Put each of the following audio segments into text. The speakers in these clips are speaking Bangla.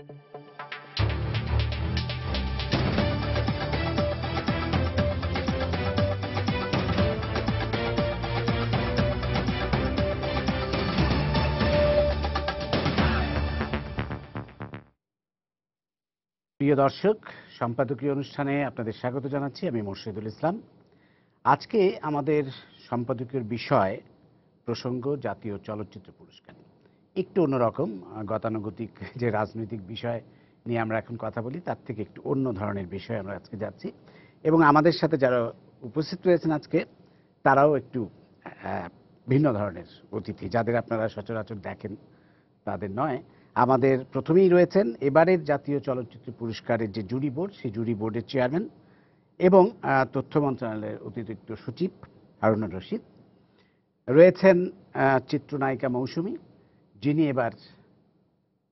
প্রিয় দর্শক, সম্পাদকীয় অনুষ্ঠানে আপনাদের স্বাগত জানাচ্ছি। আমি মোর্শেদুল ইসলাম। আজকে আমাদের সম্পাদকীয় বিষয় প্রসঙ্গ জাতীয় চলচ্চিত্র পুরস্কার। একটু অন্যরকম, গতানুগতিক যে রাজনৈতিক বিষয় নিয়ে আমরা এখন কথা বলি তার থেকে একটু অন্য ধরনের বিষয় আমরা আজকে যাচ্ছি, এবং আমাদের সাথে যারা উপস্থিত রয়েছেন আজকে তারাও একটু ভিন্ন ধরনের অতিথি, যাদের আপনারা সচরাচর দেখেন তাদের নয়। আমাদের প্রথমেই রয়েছেন এবারের জাতীয় চলচ্চিত্র পুরস্কারের যে জুরি বোর্ড, সেই জুরি বোর্ডের চেয়ারম্যান এবং তথ্য মন্ত্রণালয়ের অতিরিক্ত সচিব হারুনুর রশিদ। রয়েছেন চিত্রনায়িকা মৌসুমী, যিনি এবার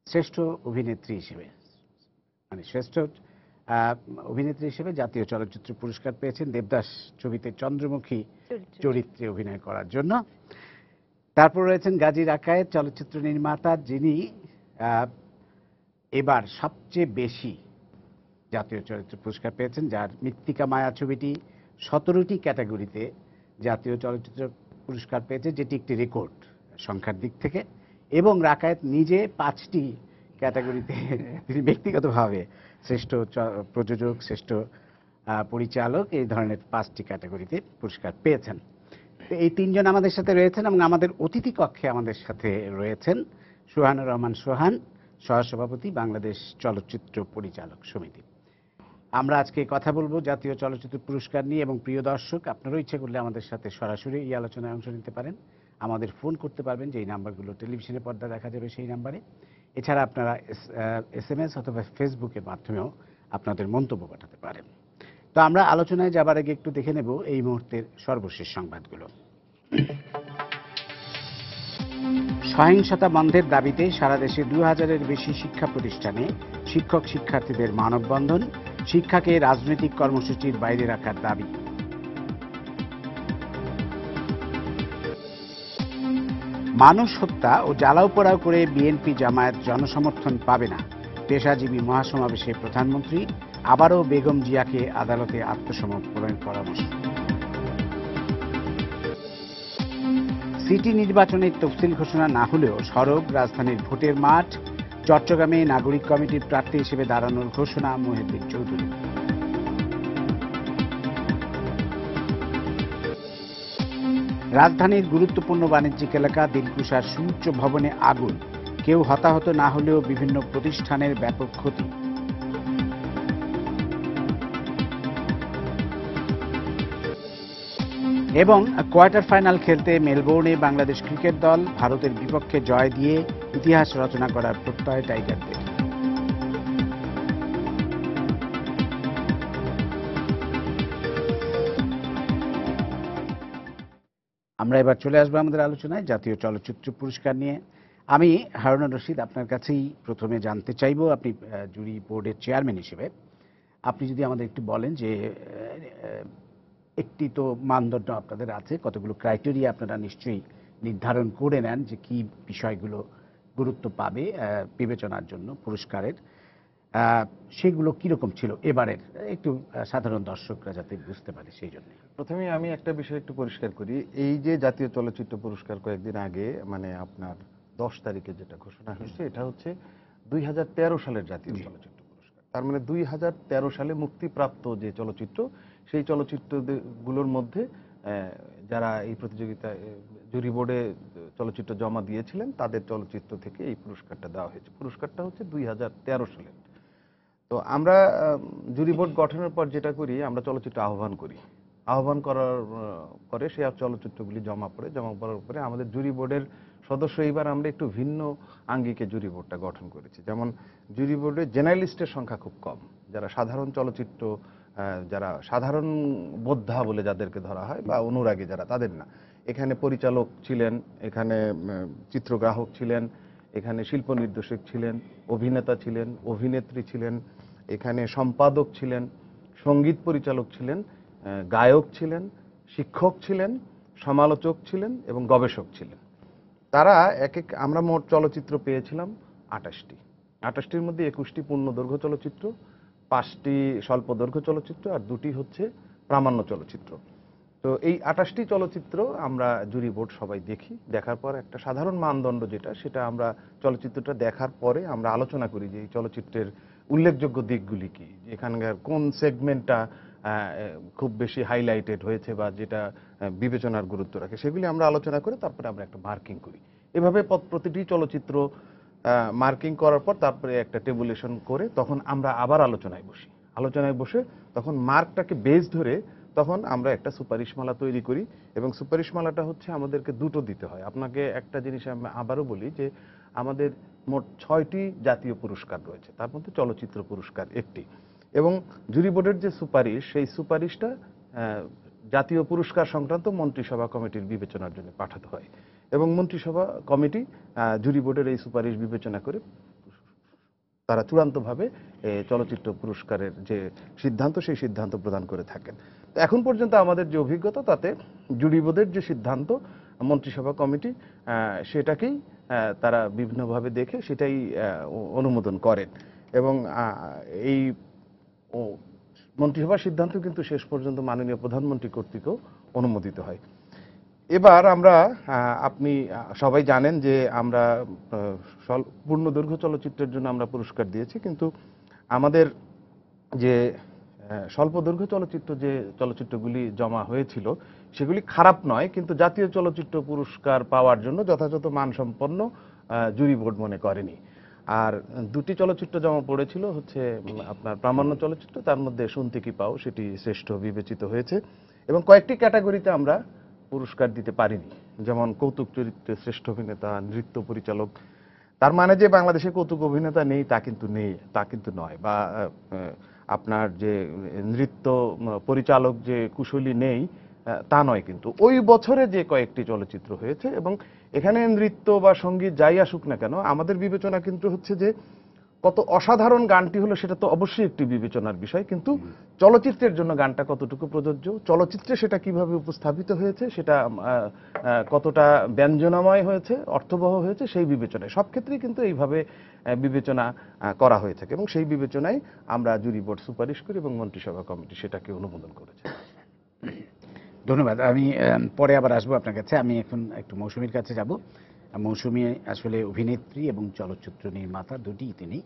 শ্রেষ্ঠ অভিনেত্রী হিসেবে শ্রেষ্ঠ অভিনেত্রী হিসেবে জাতীয় চলচ্চিত্র পুরস্কার পেয়েছেন দেবদাস ছবিতে চন্দ্রমুখী চরিত্রে অভিনয় করার জন্য। তারপর রয়েছেন গাজী রাকায়েত, চলচ্চিত্র নির্মাতা, যিনি এবার সবচেয়ে বেশি জাতীয় চলচ্চিত্র পুরস্কার পেয়েছেন, যার মৃত্তিকা মায়া ছবিটি 17টি ক্যাটাগরিতে জাতীয় চলচ্চিত্র পুরস্কার পেয়েছে, যেটি একটি রেকর্ড সংখ্যার দিক থেকে। এবং রাকায়েত নিজে 5টি ক্যাটাগরিতে তিনি ব্যক্তিগতভাবে শ্রেষ্ঠ প্রযোজক, শ্রেষ্ঠ পরিচালক, এই ধরনের 5টি ক্যাটাগরিতে পুরস্কার পেয়েছেন। তো এই তিনজন আমাদের সাথে রয়েছেন, এবং আমাদের অতিথি কক্ষে আমাদের সাথে রয়েছেন সোহানুর রহমান সোহান, সহসভাপতি, বাংলাদেশ চলচ্চিত্র পরিচালক সমিতি। আমরা আজকে কথা বলবো জাতীয় চলচ্চিত্র পুরস্কার নিয়ে, এবং প্রিয় দর্শক, আপনারাও ইচ্ছে করলে আমাদের সাথে সরাসরি এই আলোচনায় অংশ নিতে পারেন। আমাদের ফোন করতে পারবেন, যেই নাম্বারগুলো টেলিভিশনে পর্দা দেখা যাবে সেই নাম্বারে। এছাড়া আপনারা SMS অথবা ফেসবুকের মাধ্যমেও আপনাদের মন্তব্য পাঠাতে পারেন। তো আমরা আলোচনায় যাবার আগে একটু দেখে নেব এই মুহূর্তের সর্বশেষ সংবাদগুলো। সহিংসতা বন্ধের দাবিতে সারা দেশে 2000-এর বেশি শিক্ষা প্রতিষ্ঠানে শিক্ষক শিক্ষার্থীদের মানববন্ধন, শিক্ষাকে রাজনৈতিক কর্মসূচির বাইরে রাখার দাবি। মানুষ হত্যা ও জ্বালাও পোড়াও করে বিএনপি জামায়াত জনসমর্থন পাবে না, পেশাজীবী মহাসমাবেশে প্রধানমন্ত্রী। আবারও বেগম জিয়াকে আদালতে আত্মসমর্পণের পরামর্শ। সিটি নির্বাচনের তফসিল ঘোষণা না হলেও সড়ক, রাজধানীর ভোটের মাঠ, চট্টগ্রামে নাগরিক কমিটির প্রার্থী হিসেবে দাঁড়ানোর ঘোষণা মহিউদ্দিন চৌধুরী। রাজধানীর গুরুত্বপূর্ণ বাণিজ্যিক এলাকা দিলকুশার সুউচ্চ ভবনে আগুন, কেউ হতাহত না হলেও বিভিন্ন প্রতিষ্ঠানের ব্যাপক ক্ষতি। এবং কোয়ার্টার ফাইনাল খেলতে মেলবোর্নে বাংলাদেশ ক্রিকেট দল ভারতের বিপক্ষে জয় দিয়ে ইতিহাস রচনা করার প্রত্যয় টাইগারদের। আমরা এবার চলে আসবো আমাদের আলোচনায় জাতীয় চলচ্চিত্র পুরস্কার নিয়ে। আমি হারুনুর রশিদ, আপনার কাছেই প্রথমে জানতে চাইব, আপনি জুরি বোর্ডের চেয়ারম্যান হিসেবে আপনি যদি আমাদের একটু বলেন যে একটি তো মানদণ্ড আপনাদের আছে, কতগুলো ক্রাইটেরিয়া আপনারা নিশ্চয়ই নির্ধারণ করে নেন যে কি বিষয়গুলো গুরুত্ব পাবে বিবেচনার জন্য পুরস্কারের, সেগুলো কিরকম ছিল এবারের, একটু সাধারণ দর্শকরা যাতে বুঝতে পারে সেই জন্য। প্রথমে আমি একটা বিষয় একটু পরিষ্কার করি। এই যে জাতীয় চলচ্চিত্র পুরস্কার কয়েকদিন আগে, মানে আপনার 10 তারিখে যেটা ঘোষণা হয়েছে, এটা হচ্ছে 2013 সালের জাতীয় চলচ্চিত্র পুরস্কার। তার মানে 2013 সালে মুক্তিপ্রাপ্ত যে চলচ্চিত্র, সেই চলচ্চিত্রগুলোর মধ্যে যারা এই প্রতিযোগিতায় জুরি বোর্ডে চলচ্চিত্র জমা দিয়েছিলেন তাদের চলচ্চিত্র থেকে এই পুরস্কারটা দেওয়া হয়েছে। পুরস্কারটা হচ্ছে 2013 সালের। তো আমরা জুরি বোর্ড গঠনের পর যেটা করি, আমরা চলচ্চিত্র আহ্বান করি। আহ্বান করার পরে সেই চলচ্চিত্রগুলি জমা পড়ার পরে আমাদের জুরি বোর্ডের সদস্য, এইবার আমরা একটু ভিন্ন আঙ্গিকে জুরি বোর্ডটা গঠন করেছি। যেমন জুরি বোর্ডে জেনারেলিস্টের সংখ্যা খুব কম, যারা সাধারণ চলচ্চিত্র, যারা সাধারণ বোদ্ধা বলে যাদেরকে ধরা হয় বা অনুরাগী যারা, তাদের না। এখানে পরিচালক ছিলেন, এখানে চিত্রগ্রাহক ছিলেন, এখানে শিল্প নির্দেশক ছিলেন, অভিনেতা ছিলেন, অভিনেত্রী ছিলেন, এখানে সম্পাদক ছিলেন, সঙ্গীত পরিচালক ছিলেন, গায়ক ছিলেন, শিক্ষক ছিলেন, সমালোচক ছিলেন এবং গবেষক ছিলেন। তারা আমরা মোট চলচ্চিত্র পেয়েছিলাম 28টি। 28টির মধ্যে 21টি পূর্ণদৈর্ঘ্য চলচ্চিত্র, 5টি স্বল্প দৈর্ঘ্য চলচ্চিত্র আর 2টি হচ্ছে প্রামাণ্য চলচ্চিত্র। তো এই 28টি চলচ্চিত্র আমরা জুরি বোর্ড সবাই দেখি। দেখার পর একটা সাধারণ মানদণ্ড যেটা, সেটা আমরা চলচ্চিত্রটা দেখার পরে আমরা আলোচনা করি যে এই চলচ্চিত্রের উল্লেখযোগ্য দিকগুলি কি, এখানকার কোন সেগমেন্টটা খুব বেশি হাইলাইটেড হয়েছে বা যেটা বিবেচনার গুরুত্ব রাখে, সেগুলি আমরা আলোচনা করে তারপরে আমরা একটা মার্কিং করি। এভাবে প্রতিটি চলচ্চিত্র মার্কিং করার পর তারপরে একটা টেবুলেশন করে তখন আমরা আবার আলোচনায় বসি। আলোচনায় বসে তখন মার্কটাকে বেস ধরে তখন আমরা একটা সুপারিশমালা তৈরি করি, এবং সুপারিশমালাটা হচ্ছে আমাদেরকে দুটো দিতে হয়। আপনাকে একটা জিনিস আমি আবারও বলি যে আমাদের মোট 6টি জাতীয় পুরস্কার রয়েছে, তার মধ্যে চলচ্চিত্র পুরস্কার একটি, এবং জুরি বোর্ডের যে সুপারিশ, সেই সুপারিশটা জাতীয় পুরস্কার সংক্রান্ত মন্ত্রিসভা কমিটির বিবেচনার জন্য পাঠাতে হয়, এবং মন্ত্রিসভা কমিটি জুরি বোর্ডের এই সুপারিশ বিবেচনা করে তারা চূড়ান্তভাবে চলচ্চিত্র পুরস্কারের যে সিদ্ধান্ত, সেই সিদ্ধান্ত প্রদান করে থাকেন। তো এখন পর্যন্ত আমাদের যে অভিজ্ঞতা, তাতে জুরি বোর্ডের যে সিদ্ধান্ত মন্ত্রিসভা কমিটি সেটাকেই তারা বিভিন্নভাবে দেখে সেটাই অনুমোদন করেন, এবং এই মন্ত্রিসভার সিদ্ধান্ত কিন্তু শেষ পর্যন্ত মাননীয় প্রধানমন্ত্রী কর্তৃকও অনুমোদিত হয়। এবার আমরা আপনি সবাই জানেন যে আমরা পূর্ণদৈর্ঘ্য চলচ্চিত্রের জন্য আমরা পুরস্কার দিয়েছি, কিন্তু আমাদের যে স্বল্প দৈর্ঘ্য চলচ্চিত্র যে চলচ্চিত্রগুলি জমা হয়েছিল সেগুলি খারাপ নয়, কিন্তু জাতীয় চলচ্চিত্র পুরস্কার পাওয়ার জন্য যথাযথ মানসম্পন্ন জুরি বোর্ড মনে করেনি। আর 2টি চলচ্চিত্র জমা পড়েছিল হচ্ছে আপনার প্রামাণ্য চলচ্চিত্র, তার মধ্যে শুনতে কি পাও সেটি শ্রেষ্ঠ বিবেচিত হয়েছে, এবং কয়েকটি ক্যাটাগরিতে আমরা পুরস্কার দিতে পারিনি, যেমন কৌতুক চরিত্রে শ্রেষ্ঠ অভিনেতা, নৃত্য পরিচালক। তার মানে যে বাংলাদেশে কৌতুক অভিনেতা নেই তা কিন্তু নয়, বা আপনার যে নৃত্য পরিচালক যে কুশলী নেই তা নয়, কিন্তু ওই বছরে যে কয়েকটি চলচ্চিত্র হয়েছে, এবং এখানে নৃত্য বা সঙ্গীত যাই আসুক না কেন, আমাদের বিবেচনা কিন্তু হচ্ছে যে কত অসাধারণ গানটি হলো সেটা তো অবশ্যই একটি বিবেচনার বিষয়, কিন্তু চলচ্চিত্রের জন্য গানটা কতটুকু প্রযোজ্য, চলচ্চিত্রে সেটা কিভাবে উপস্থাপিত হয়েছে, সেটা কতটা ব্যঞ্জনাময় হয়েছে, অর্থবহ হয়েছে, সেই বিবেচনায় সব ক্ষেত্রেই কিন্তু এইভাবে বিবেচনা করা হয়ে থাকে, এবং সেই বিবেচনায় আমরা জুরি বোর্ড সুপারিশ করি এবং মন্ত্রিসভা কমিটি সেটাকে অনুমোদন করেছে। ধন্যবাদ। আমি পরে আবার আসবো আপনার কাছে। আমি এখন একটু মৌসুমীর কাছে যাব। মৌসুমী আসলে অভিনেত্রী এবং চলচ্চিত্র নির্মাতা, দুটিই তিনি।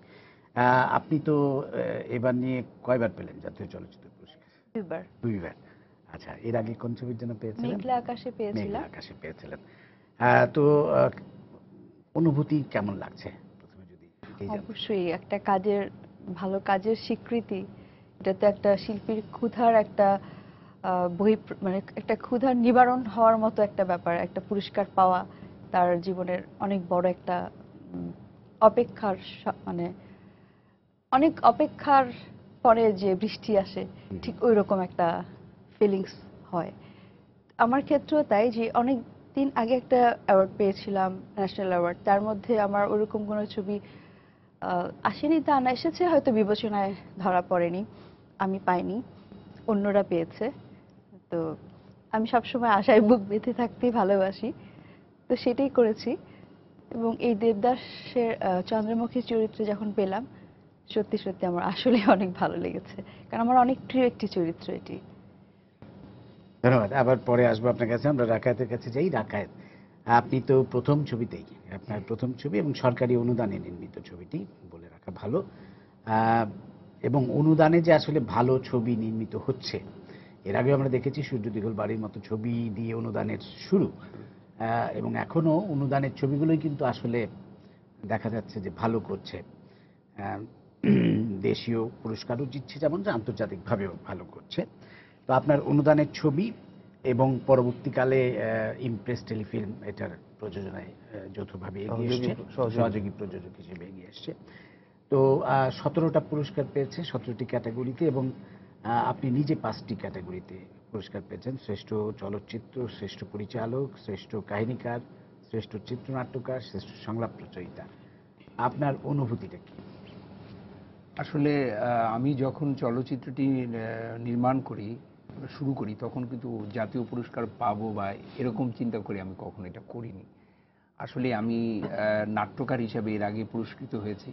আপনি তো এবার নিয়ে কয়বার পেলেন জাতীয় চলচ্চিত্র পুরস্কার? 2বার। 2বার। আচ্ছা, এর আগে কোন ছবির জন্য পেয়েছিলেন? মেঘলা আকাশে পেয়েছিলাম। মেঘলা আকাশে পেয়েছিলেন। তো অনুভূতি কেমন লাগছে প্রথমে যদি এটাই জানতে? অবশ্যই একটা কাজের, ভালো কাজের স্বীকৃতি, এটা তো একটা শিল্পীর ক্ষুধার একটা মানে একটা ক্ষুধার নিবারণ হওয়ার মতো একটা ব্যাপার। একটা পুরস্কার পাওয়া তার জীবনের অনেক বড় একটা অপেক্ষার মানে অনেক অপেক্ষার পরে যে বৃষ্টি আসে, ঠিক ওই রকম একটা ফিলিংস হয়। আমার ক্ষেত্রেও তাই, যে অনেক দিন আগে একটা অ্যাওয়ার্ড পেয়েছিলাম, ন্যাশনাল অ্যাওয়ার্ড। তার মধ্যে আমার ওরকম কোনো ছবি আসেনি তা না, এসেছে হয়তো বিবেচনায় ধরা পড়েনি, আমি পাইনি, অন্যরা পেয়েছে। তো আমি সবসময় আশায় বুক বেঁধে থাকতেই ভালোবাসি, তো সেটাই করেছি। এবং এই দেবদাসের চন্দ্রমুখী চরিত্রে যখন পেলাম, সত্যি সত্যি আমার আসলে অনেক ভালো লেগেছে, কারণ আমার অনেক প্রিয় একটি চরিত্র এটি। ধন্যবাদ। আবার পরে আসবো আপনার কাছে। আমরা রাকায়েতের কাছে যাই। রাকায়েত, আপনি তো প্রথম ছবিতেই, আপনার প্রথম ছবি এবং সরকারি অনুদানে নির্মিত ছবিটি, বলে রাখা ভালো। এবং অনুদানে যে আসলে ভালো ছবি নির্মিত হচ্ছে, এর আগে আমরা দেখেছি সূর্য দিঘল বাড়ির মতো ছবি দিয়ে অনুদানের শুরু, এবং এখনো অনুদানের ছবিগুলোই কিন্তু আসলে দেখা যাচ্ছে যে ভালো করছে। দেশীয় পুরস্কারও জিতছে, যেমন আন্তর্জাতিকভাবেও ভালো করছে। তো আপনার অনুদানের ছবি এবং পরবর্তীকালে ইমপ্রেস টেলিফিল্ম এটার প্রযোজনায় যৌথভাবে এগিয়ে এসছে, সহযোগী প্রযোজক হিসেবে এগিয়ে এসছে। তো 17টা পুরস্কার পেয়েছে 17টি ক্যাটাগরিতে, এবং আপনি নিজে 5টি ক্যাটাগরিতে পুরস্কার পেয়েছেন: শ্রেষ্ঠ চলচ্চিত্র, শ্রেষ্ঠ পরিচালক, শ্রেষ্ঠ কাহিনীকার, শ্রেষ্ঠ চিত্রনাট্যকার, শ্রেষ্ঠ সংলাপ রচয়িতা। আপনার অনুভূতিটা কি? আসলে আমি যখন চলচ্চিত্রটি নির্মাণ করি, শুরু করি, তখন কিন্তু জাতীয় পুরস্কার পাবো বা এরকম চিন্তা করে আমি কখনো এটা করিনি। আসলে আমি নাট্যকার হিসাবে এর আগে পুরস্কৃত হয়েছি,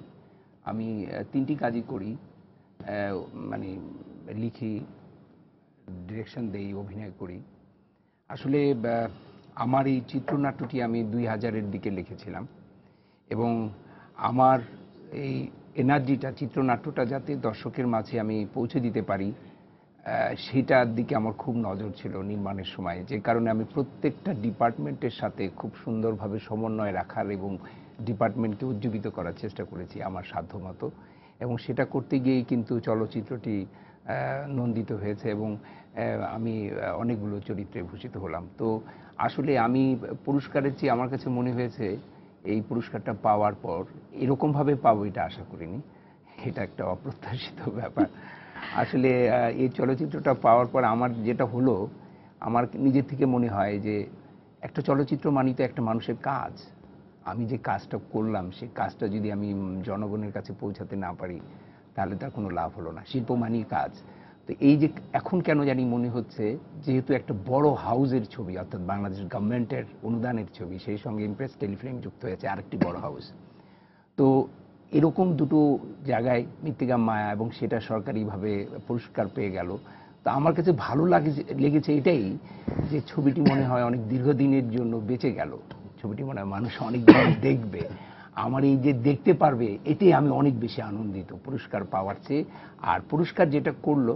আমি 3টি কাজই করি, মানে লিখি, ডিরেকশন দেই, অভিনয় করি। আসলে আমার এই চিত্রনাট্যটি আমি 2000-এর দিকে লিখেছিলাম এবং আমার এই এনার্জিটা, চিত্রনাট্যটা যাতে দর্শকের মাঝে আমি পৌঁছে দিতে পারি, সেটার দিকে আমার খুব নজর ছিল নির্মাণের সময়, যে কারণে আমি প্রত্যেকটা ডিপার্টমেন্টের সাথে খুব সুন্দরভাবে সমন্বয় রাখার এবং ডিপার্টমেন্টকে উজ্জীবিত করার চেষ্টা করেছি আমার সাধ্যমতো, এবং সেটা করতে গিয়েই কিন্তু চলচ্চিত্রটি নন্দিত হয়েছে এবং আমি অনেকগুলো চরিত্রে ভূষিত হলাম। তো আসলে আমি পুরস্কারের চেয়ে আমার কাছে মনে হয়েছে এই পুরস্কারটা পাওয়ার পর এরকমভাবে পাবো এটা আশা করিনি। এটা একটা অপ্রত্যাশিত ব্যাপার। আসলে এই চলচ্চিত্রটা পাওয়ার পর আমার যেটা হলো, আমার নিজের থেকে মনে হয় যে একটা চলচ্চিত্র মানেই তো একটা মানুষের কাজ। আমি যে কাজটা করলাম সেই কাজটা যদি আমি জনগণের কাছে পৌঁছাতে না পারি তাহলে তার কোনো লাভ হলো না। শিল্প মানেই কাজ। তো এই যে এখন কেন জানি মনে হচ্ছে, যেহেতু একটা বড় হাউসের ছবি, অর্থাৎ বাংলাদেশ গভর্নমেন্টের অনুদানের ছবি, সেই সঙ্গে ইমপ্রেস টেলিফিল্ম যুক্ত হয়েছে আরেকটি বড় হাউস। তো এরকম দুটো জায়গায় মৃত্তিকা মায়া এবং সেটা সরকারিভাবে পুরস্কার পেয়ে গেল। তো আমার কাছে ভালো লেগেছে এটাই যে ছবিটি মনে হয় অনেক দীর্ঘদিনের জন্য বেঁচে গেল। ছবিটি মনে হয় মানুষ অনেক দিন দেখবে। আমার এই যে দেখতে পারবে, এটাই আমি অনেক বেশি আনন্দিত পুরস্কার পাওয়ার চেয়ে। আর পুরস্কার যেটা করলো,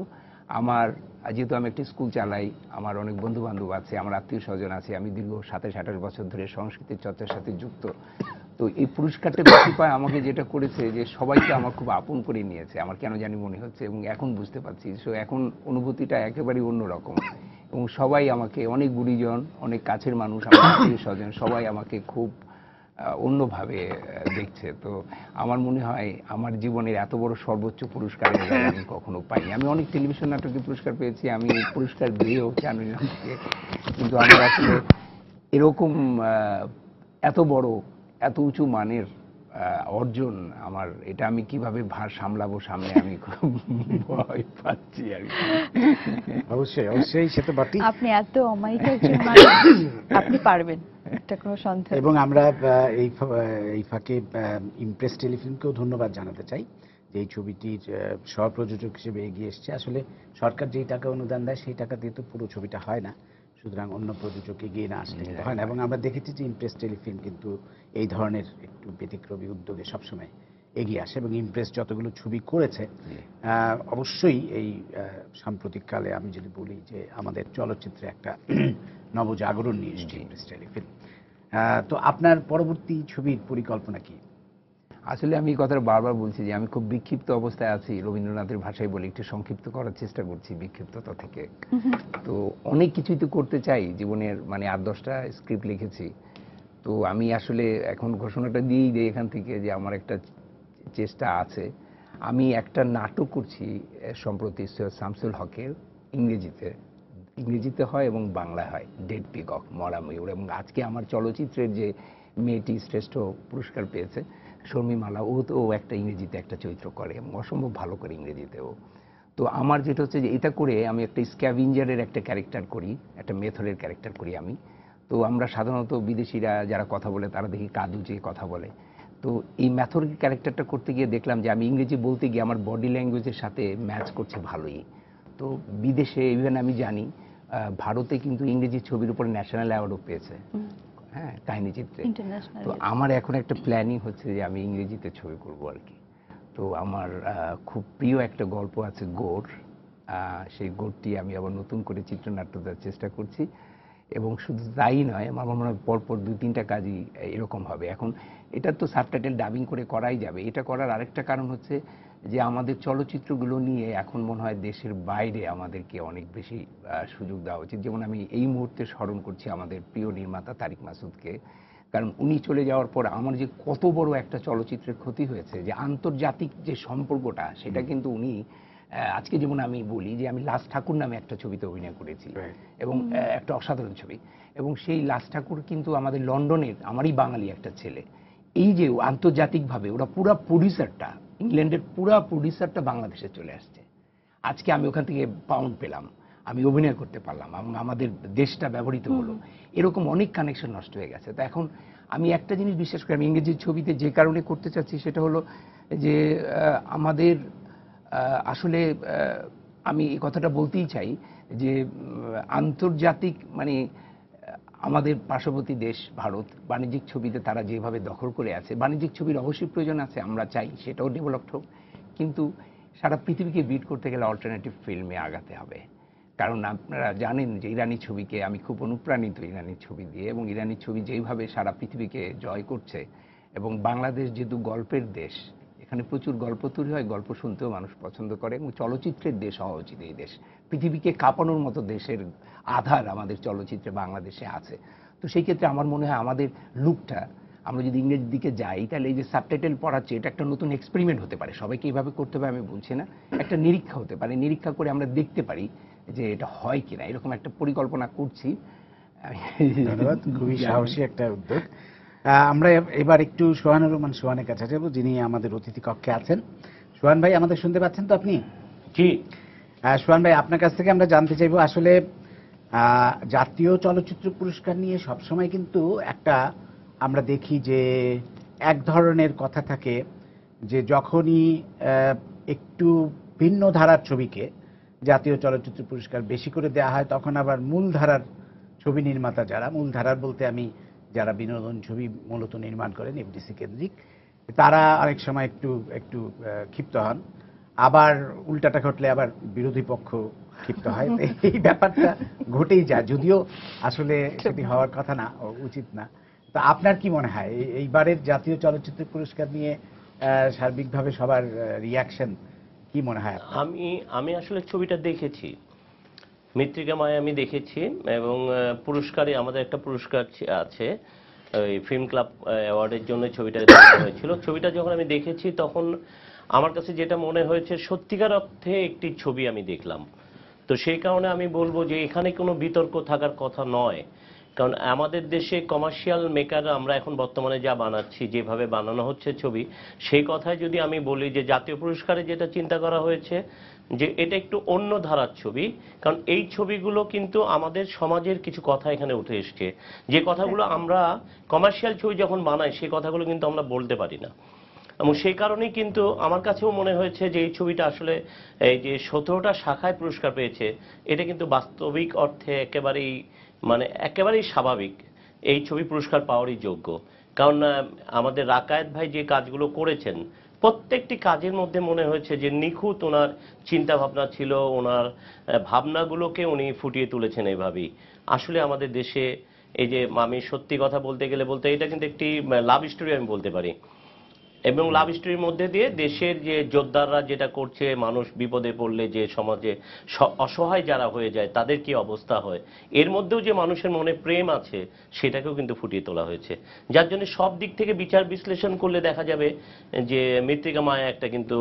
আমার যেহেতু আমি একটি স্কুল চালাই, আমার অনেক বন্ধু বান্ধব আছে, আমার আত্মীয় স্বজন আছে, আমি দীর্ঘ 27-28 বছর ধরে সংস্কৃতির চর্চার সাথে যুক্ত। তো এই পুরস্কারটা বেশি পায় আমাকে যেটা করেছে যে সবাইকে আমার খুব আপন করে নিয়েছে, আমার কেন জানি মনে হচ্ছে, এবং এখন বুঝতে পারছি। সো এখন অনুভূতিটা একেবারেই অন্যরকম, এবং সবাই আমাকে, অনেক গুরুজন, অনেক কাছের মানুষ, আমার আত্মীয় স্বজন, সবাই আমাকে খুব অন্যভাবে দেখছে। তো আমার মনে হয় আমার জীবনের এত বড় সর্বোচ্চ পুরস্কারের আগে আমি কখনো পাইনি। আমি অনেক টেলিভিশন নাটকে পুরস্কার পেয়েছি, আমি পুরস্কার দিয়েও চ্যানেল থেকে, কিন্তু আমার আসলে এরকম এত বড়, এত উঁচু মানের অর্জন, আমার এটা আমি কিভাবে ভার সামলাবো সামনে, আমি খুব ভয় পাচ্ছি আর কি। অবশ্যই অবশ্যই, সে তো বটেই। আপনি এত অমায়িক একজন মানুষ, আপনি পারবেন, এটা কোনো সন্দেহ নেই। এবং আমরা এই ফাঁকে ইমপ্রেস টেলিফিল্মকেও ধন্যবাদ জানাতে চাই যে এই ছবিটির সহপ্রযোজক হিসেবে এগিয়ে এসছে। আসলে সরকার যেই টাকা অনুদান দেয় সেই টাকা দিয়ে তো পুরো ছবিটা হয় না, সুতরাং অন্য প্রযোজক এগিয়ে না আসলে হয় না। এবং আমরা দেখেছি যে ইমপ্রেস টেলিফিল্ম কিন্তু এই ধরনের একটু ব্যতিক্রমী উদ্যোগে সবসময় এগিয়ে আসে, এবং ইমপ্রেস যতগুলো ছবি করেছে অবশ্যই এই সাম্প্রতিককালে আমি যদি বলি যে আমাদের চলচ্চিত্রে একটা নবজাগরণ নিয়ে এসেছে ইমপ্রেস টেলিফিল্ম। তো আপনার পরবর্তী ছবির পরিকল্পনা কি? আসলে আমি এই কথাটা বারবার বলছি যে আমি খুব বিক্ষিপ্ত অবস্থায় আছি, রবীন্দ্রনাথের ভাষায় বলি, একটু সংক্ষিপ্ত করার চেষ্টা করছি বিক্ষিপ্ততা থেকে। তো অনেক কিছুই তো করতে চাই জীবনের, মানে 8-10টা স্ক্রিপ্ট লিখেছি। তো আমি আসলে এখন ঘোষণাটা দিয়েই দিই এখান থেকে যে আমার একটা চেষ্টা আছে। আমি একটা নাটক করছি সম্প্রতি সৈয়দ শামসুল হকের, ইংরেজিতে হয় এবং বাংলায় হয়, ডেড পিকক, মরা ময়ূর। এবং আজকে আমার চলচ্চিত্রের যে মেয়েটি শ্রেষ্ঠ পুরস্কার পেয়েছে, শর্মিমালা, ও একটা ইংরেজিতে একটা চরিত্র করে এবং অসম্ভব ভালো করে ইংরেজিতেও। তো আমার যেটা হচ্ছে যে এটা করে আমি একটা স্ক্যাভেঞ্জারের একটা ক্যারেক্টার করি, একটা মেথরের ক্যারেক্টার করি আমি। তো আমরা সাধারণত বিদেশিরা যারা কথা বলে তারা দেখি কাদু যে কথা বলে। তো এই ম্যাথর ক্যারেক্টারটা করতে গিয়ে দেখলাম যে আমি ইংরেজি বলতে গিয়ে আমার বডি ল্যাঙ্গুয়েজের সাথে ম্যাচ করছে ভালোই। তো বিদেশে, ইভেন আমি জানি ভারতে কিন্তু ইংরেজি ছবির উপর ন্যাশনাল অ্যাওয়ার্ডও পেয়েছে, হ্যাঁ, কাহিনী চিত্রে। তো আমার এখন একটা প্ল্যানিং হচ্ছে যে আমি ইংরেজিতে ছবি করব আর কি। তো আমার খুব প্রিয় একটা গল্প আছে গোর, সেই গোরটি আমি আবার নতুন করে চিত্রনাট্য দেওয়ার চেষ্টা করছি। এবং শুধু তাই নয়, আমার মনে হয় পরপর 2-3টা কাজই এরকম হবে। এখন এটার তো সাবটাইটেল ডাবিং করে করাই যাবে। এটা করার আরেকটা কারণ হচ্ছে যে আমাদের চলচ্চিত্রগুলো নিয়ে এখন মনে হয় দেশের বাইরে আমাদেরকে অনেক বেশি সুযোগ দেওয়া উচিত। যেমন আমি এই মুহূর্তে স্মরণ করছি আমাদের প্রিয় নির্মাতা তারিক মাসুদকে, কারণ উনি চলে যাওয়ার পর আমার যে কত বড় একটা চলচ্চিত্রের ক্ষতি হয়েছে, যে আন্তর্জাতিক যে সম্পর্কটা, সেটা কিন্তু উনি, আজকে যেমন আমি বলি যে আমি লাস্ট ঠাকুর নামে একটা ছবিতে অভিনয় করেছি, এবং একটা অসাধারণ ছবি, এবং সেই লাস্ট ঠাকুর কিন্তু আমাদের লন্ডনের, আমারই বাঙালি একটা ছেলে। এই যে আন্তর্জাতিকভাবে ওরা পুরা প্রডিউসারটা, ইংল্যান্ডের পুরা প্রডিউসারটা বাংলাদেশে চলে আসছে। আজকে আমি ওখান থেকে পাউন্ড পেলাম, আমি অভিনয় করতে পারলাম, এবং আমাদের দেশটা ব্যবহৃত হলো। এরকম অনেক কানেকশন নষ্ট হয়ে গেছে। তো এখন আমি একটা জিনিস বিশ্বাস করি, আমি ইংরেজি ছবিতে যে কারণে করতে চাচ্ছি সেটা হলো যে আমাদের আসলে আমি এই কথাটা বলতেই চাই যে আন্তর্জাতিক মানে আমাদের পার্শ্ববর্তী দেশ ভারত বাণিজ্যিক ছবিতে তারা যেভাবে দখল করে আছে, বাণিজ্যিক ছবির অবশ্যই প্রয়োজন আছে, আমরা চাই সেটাও ডেভেলপড হোক, কিন্তু সারা পৃথিবীকে বিট করতে গেলে অল্টারনেটিভ ফিল্মে আগাতে হবে। কারণ আপনারা জানেন যে ইরানি ছবিকে আমি খুব অনুপ্রাণিত ইরানি ছবি দিয়ে, এবং ইরানি ছবি যেইভাবে সারা পৃথিবীকে জয় করছে, এবং বাংলাদেশ যেহেতু গল্পের দেশ, এখানে প্রচুর গল্প তৈরি হয়, গল্প শুনতেও মানুষ পছন্দ করে, এবং চলচ্চিত্রের দেশ হওয়া উচিত এই দেশ। পৃথিবীকে কাঁপানোর মতো দেশের আধার আমাদের চলচ্চিত্রে বাংলাদেশে আছে। তো সেই ক্ষেত্রে আমার মনে হয় আমাদের লুকটা, আমরা যদি ইংরেজির দিকে যাই তাহলে এই যে সাবটাইটেল পড়াচ্ছে এটা একটা নতুন এক্সপেরিমেন্ট হতে পারে। সবাইকে এইভাবে করতে হবে আমি বলছি না, একটা নিরীক্ষা হতে পারে, নিরীক্ষা করে আমরা দেখতে পারি যে এটা হয় কিনা, এরকম একটা পরিকল্পনা করছি। ধন্যবাদ, খুবই সাহসী একটা উদ্যোগ। আমরা এবার একটু সোহানুর রহমান সোহানের কাছে যাবো, যিনি আমাদের অতিথি কক্ষে আছেন। সোহান ভাই, আমাদের শুনতে পাচ্ছেন তো আপনি? জি। সোহান ভাই, আপনার কাছ থেকে আমরা জানতে চাইবো, আসলে জাতীয় চলচ্চিত্র পুরস্কার নিয়ে সবসময় কিন্তু একটা আমরা দেখি যে এক ধরনের কথা থাকে যে যখনই একটু ভিন্ন ধারার ছবিকে জাতীয় চলচ্চিত্র পুরস্কার বেশি করে দেওয়া হয়, তখন আবার মূল ধারার ছবি নির্মাতা যারা, মূল ধারার বলতে আমি যারা বিনোদন ছবি মূলত নির্মাণ করেন এফডিসি কেন্দ্রিক, তারা অনেক সময় একটু একটু ক্ষিপ্ত হন, আবার উল্টাটা ঘটলে আবার বিরোধী পক্ষ ক্ষিপ্ত হয়। তো এই ব্যাপারটা ঘটেই যায়, যদিও আসলে সেটি হওয়ার কথা না, উচিত না। তো আপনার কি মনে হয় এইবারের জাতীয় চলচ্চিত্র পুরস্কার নিয়ে সার্বিকভাবে সবার রিয়াকশন কি মনে হয়? আমি আসলে ছবিটা দেখেছি, মৃত্তিকা মায়া আমি দেখেছি, এবং পুরস্কারে আমাদের একটা পুরস্কার আছে ওই ফিল্ম ক্লাব অ্যাওয়ার্ডের জন্য ছবিটা দেখানো হয়েছিল। ছবিটা যখন আমি দেখেছি তখন আমার কাছে যেটা মনে হয়েছে সত্যিকার অর্থে একটি ছবি আমি দেখলাম। তো সেই কারণে আমি বলবো যে এখানে কোনো বিতর্ক থাকার কথা নয়, কারণ আমাদের দেশে কমার্শিয়াল মেকার আমরা এখন বর্তমানে যা বানাচ্ছি, যেভাবে বানানো হচ্ছে ছবি, সেই কথায় যদি আমি বলি যে জাতীয় পুরস্কারে যেটা চিন্তা করা হয়েছে যে এটা একটু অন্য ধারার ছবি, কারণ এই ছবিগুলো কিন্তু আমাদের সমাজের কিছু কথা এখানে উঠে এসছে, যে কথাগুলো আমরা কমার্শিয়াল ছবি যখন বানাই সেই কথাগুলো কিন্তু আমরা বলতে পারি না। এবং সেই কারণেই কিন্তু আমার কাছেও মনে হয়েছে যে এই ছবিটা আসলে এই যে 17টা শাখায় পুরস্কার পেয়েছে, এটা কিন্তু বাস্তবিক অর্থে একেবারেই স্বাভাবিক এই ছবি পুরস্কার পাওয়ারই যোগ্য। কারণ আমাদের রাকায়েত ভাই যে কাজগুলো করেছেন প্রত্যেকটি কাজের মধ্যে মনে হয়েছে যে নিখুঁত ওনার চিন্তা ভাবনা ছিল, ওনার ভাবনাগুলোকে উনি ফুটিয়ে তুলেছেন এইভাবেই। আসলে আমাদের দেশে এই যে আমি সত্যি কথা বলতে গেলে এটা কিন্তু একটি লাভ স্টোরি আমি বলতে পারি, এবং লাভ স্টোরির মধ্যে দিয়ে দেশের যে যোদ্ধারা যেটা করছে, মানুষ বিপদে পড়লে যে সমাজে অসহায় যারা হয়ে যায় তাদের কি অবস্থা হয়, এর মধ্যেও যে মানুষের মনে প্রেম আছে সেটাকেও কিন্তু ফুটিয়ে তোলা হয়েছে, যার জন্য সব দিক থেকে বিচার বিশ্লেষণ করলে দেখা যাবে যে মৃত্তিকা মায়া একটা কিন্তু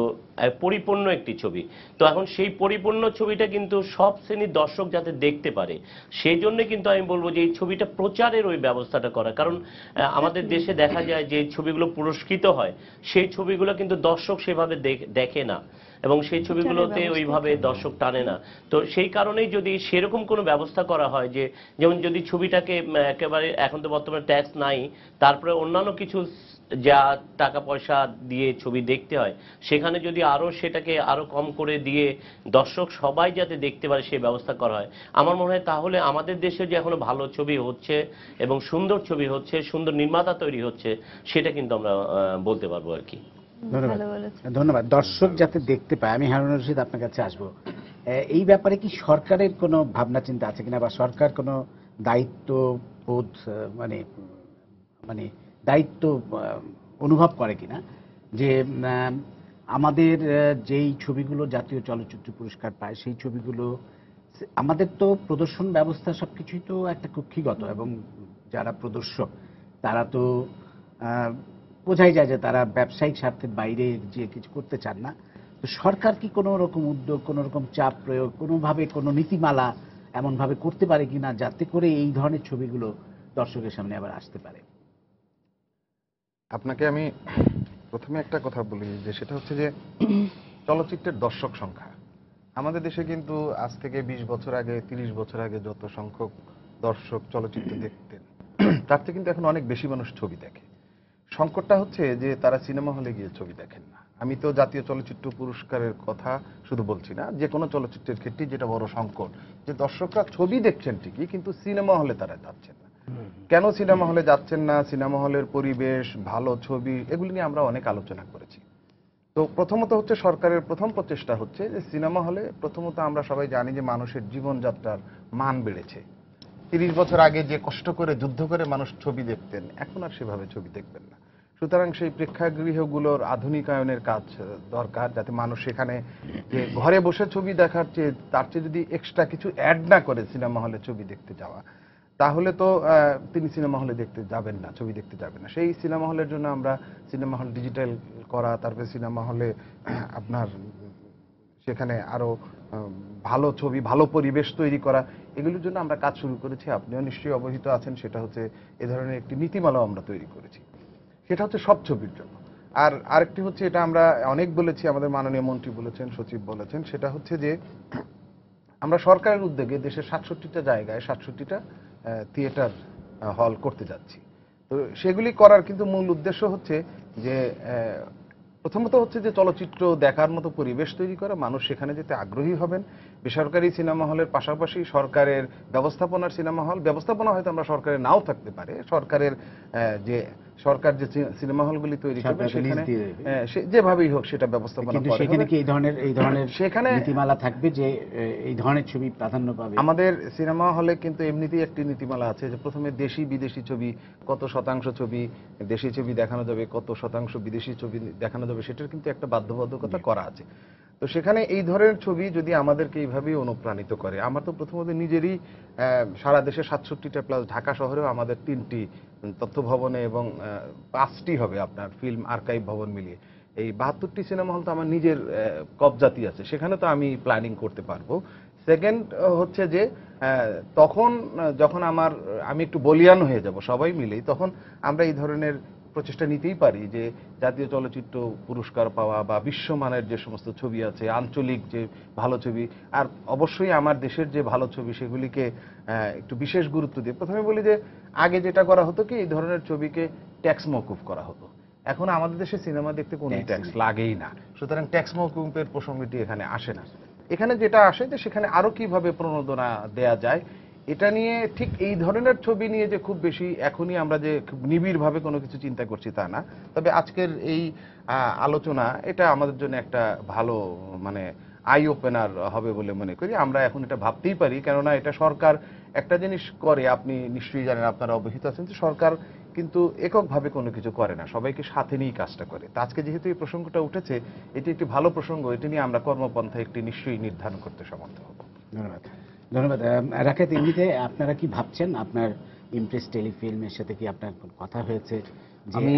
পরিপূর্ণ একটি ছবি। তো এখন সেই পরিপূর্ণ ছবিটা কিন্তু সব শ্রেণীর দর্শক যাতে দেখতে পারে, সেই জন্য কিন্তু আমি বলবো যে এই ছবিটা প্রচারের ওই ব্যবস্থাটা করা। কারণ আমাদের দেশে দেখা যায় যে ছবিগুলো পুরস্কৃত হয় সেই ছবিগুলো কিন্তু দর্শক সেভাবে দেখে না, এবং সেই ছবিগুলোতে ওইভাবে দর্শক টানে না। তো সেই কারণেই যদি সেরকম কোনো ব্যবস্থা করা হয় যে, যেমন যদি ছবিটাকে একেবারে, এখন তো বর্তমানে ট্যাক্স নাই, তারপরে অন্যান্য কিছু যা টাকা পয়সা দিয়ে ছবি দেখতে হয়, সেখানে যদি সেটাকে আরো কম করে দিয়ে দর্শক সবাই যাতে দেখতে পারে সেই ব্যবস্থা করা হয়, আমার মনে হয় তাহলে আমাদের দেশে যে এখনো ভালো ছবি হচ্ছে এবং সুন্দর ছবি হচ্ছে, সুন্দর নির্মাতা তৈরি হচ্ছে, সেটা কিন্তু আমরা বলতে পারবো আর কি। ধন্যবাদ, ধন্যবাদ। দর্শক যাতে দেখতে পায়, আমি হারুন রশিদ আপনার কাছে আসবো। এই ব্যাপারে কি সরকারের কোনো ভাবনা চিন্তা আছে কিনা, বা সরকার কোনো দায়িত্ববোধ মানে মানে দায়িত্ব অনুভব করে কিনা যে আমাদের যেই ছবিগুলো জাতীয় চলচ্চিত্র পুরস্কার পায় সেই ছবিগুলো, আমাদের তো প্রদর্শন ব্যবস্থা সবকিছুই তো একটা কক্ষিগত, এবং যারা প্রদর্শক তারা তো বোঝাই যায় যে তারা ব্যবসায়িক স্বার্থের বাইরে যে কিছু করতে চান না। তো সরকার কি কোনো রকম উদ্যোগ, কোনো রকম চাপ প্রয়োগ, কোনোভাবে কোনো নীতিমালা এমনভাবে করতে পারে কিনা যাতে করে এই ধরনের ছবিগুলো দর্শকের সামনে আবার আসতে পারে? আপনাকে আমি প্রথমে একটা কথা বলি, যে সেটা হচ্ছে যে চলচ্চিত্রের দর্শক সংখ্যা আমাদের দেশে কিন্তু আজ থেকে 20 বছর আগে, 30 বছর আগে যত সংখ্যক দর্শক চলচ্চিত্র দেখতেন তার থেকে কিন্তু এখন অনেক বেশি মানুষ ছবি দেখে। সংকটটা হচ্ছে যে তারা সিনেমা হলে গিয়ে ছবি দেখেন না, আমি তো জাতীয় চলচ্চিত্র পুরস্কারের কথা শুধু বলছি না, যে কোনো চলচ্চিত্রের ক্ষেত্রে যেটা বড় সংকট, যে দর্শকরা ছবি দেখছেন ঠিকই কিন্তু সিনেমা হলে তারা যাচ্ছেন না। কেন সিনেমা হলে যাচ্ছেন না, সিনেমা হলের পরিবেশ, ভালো ছবি, এগুলি নিয়ে আমরা অনেক আলোচনা করেছি। তো প্রথমত হচ্ছে সরকারের প্রথম প্রচেষ্টা হচ্ছে যে সিনেমা হলে প্রথমত আমরা সবাই জানি যে মানুষের জীবনযাত্রার মান বেড়েছে। 30 বছর আগে যে কষ্ট করে যুদ্ধ করে মানুষ ছবি দেখতেন, এখন আর সেভাবে ছবি দেখবেন না। সুতরাং সেই প্রেক্ষাগৃহগুলোর আধুনিকায়নের কাজ দরকার, যাতে মানুষ সেখানে যে ঘরে বসে ছবি দেখার চেয়ে তার চেয়ে যদি এক্সট্রা কিছু অ্যাড না করে সিনেমা হলে ছবি দেখতে যাওয়া, তাহলে তো তিনি সিনেমা হলে দেখতে যাবেন না, ছবি দেখতে যাবেন না। সেই সিনেমা হলের জন্য আমরা সিনেমা হল ডিজিটাল করা, তারপরে সিনেমা হলে আপনার সেখানে আরো ভালো ছবি, ভালো পরিবেশ তৈরি করা, এগুলোর জন্য আমরা কাজ শুরু করেছি। আপনিও নিশ্চয়ই অবহিত আছেন, সেটা হচ্ছে এ ধরনের একটি নীতিমালাও আমরা তৈরি করেছি। সেটা হচ্ছে সব ছবির জন্য। আর আরেকটি হচ্ছে, এটা আমরা অনেক বলেছি, আমাদের মাননীয় মন্ত্রী বলেছেন, সচিব বলেছেন, সেটা হচ্ছে যে আমরা সরকারের উদ্যোগে দেশের 67টা জায়গায় 67টা থিয়েটার হল করতে যাচ্ছি। তো সেগুলি করার কিন্তু মূল উদ্দেশ্য হচ্ছে যে প্রথমত হচ্ছে যে চলচ্চিত্র দেখার মতো পরিবেশ তৈরি করা, মানুষ সেখানে যেতে আগ্রহী হবেন। বেসরকারি সিনেমা হলের পাশাপাশি সরকারের ব্যবস্থাপনার সিনেমা হল, ব্যবস্থাপনা হয়তো আমরা সরকারের নাও থাকতে পারে, সরকারের যে সরকার যে সিনেমা হলগুলি তৈরি করবে সেখানে যেভাবেই হোক সেটা ব্যবস্থাপনা কিন্তু করে। সেখানে কি এই ধরনের সেখানে নীতিমালা থাকবে যে এই ধরনের ছবি প্রাধান্য পাবে? আমাদের সিনেমা হলে কিন্তু এমনিতেই একটি নীতিমালা আছে যে প্রথমে দেশি বিদেশি ছবি, কত শতাংশ ছবি দেশি ছবি দেখানো যাবে, কত শতাংশ বিদেশি ছবি দেখানো যাবে, সেটার কিন্তু একটা বাধ্যবাধকতা করা আছে। তো সেখানে এই ধরনের ছবি যদি আমাদেরকে এইভাবেই অনুপ্রাণিত করে, আমার তো প্রথমত নিজেরই সারা দেশে 67টা প্লাস ঢাকা শহরেও আমাদের 3টি তথ্য ভবনে এবং 5টি হবে আপনার ফিল্ম আর্কাইভ ভবন মিলিয়ে, এই 72টি সিনেমা হল তো আমার নিজের কবজাতি আছে, সেখানে তো আমি প্ল্যানিং করতে পারবো। সেকেন্ড হচ্ছে যে তখন যখন আমি একটু বলিয়ান হয়ে যাব সবাই মিলেই, তখন আমরা এই ধরনের প্রচেষ্টা নিতেই পারি যে জাতীয় চলচ্চিত্র পুরস্কার পাওয়া বা বিশ্বমানের যে সমস্ত ছবি আছে, আঞ্চলিক যে ভালো ছবি, আর অবশ্যই আমার দেশের যে ভালো ছবি সেগুলিকে একটু বিশেষ গুরুত্ব দিয়ে, প্রথমে বলি যে আগে যেটা করা হতো কি, এই ধরনের ছবিকে ট্যাক্স মওকুফ করা হতো। এখন আমাদের দেশে সিনেমা দেখতে কোনো ট্যাক্স লাগেই না, সুতরাং ট্যাক্স মওকুফের প্রসঙ্গটি এখানে আসে না। এখানে যেটা আসে যে সেখানে আরো কিভাবে প্রণোদনা দেয়া যায়, এটা নিয়ে ঠিক এই ধরনের ছবি নিয়ে যে খুব বেশি এখনই আমরা যে খুব নিবিড়ভাবে কোনো কিছু চিন্তা করছি তা না। তবে আজকের এই আলোচনা এটা আমাদের জন্য একটা ভালো মানে আই ওপেনার হবে বলে মনে করি। আমরা এখন এটা ভাবতেই পারি, কেননা এটা সরকার একটা জিনিস করে, আপনি নিশ্চয়ই জানেন, আপনারা অবহিত আছেন যে সরকার কিন্তু এককভাবে কোনো কিছু করে না, সবাইকে সাথে নিয়েই কাজটা করে। তা আজকে যেহেতু এই প্রসঙ্গটা উঠেছে, এটি একটি ভালো প্রসঙ্গ, এটি নিয়ে আমরা কর্মপন্থা একটি নিশ্চয়ই নির্ধারণ করতে সমর্থ হব। ধন্যবাদ। ধন্যবাদ রাকেত। এমনিতে আপনারা কি ভাবছেন, আপনার ইমপ্রেস টেলিফিল্মের সাথে কি আপনার কথা হয়েছে? আমি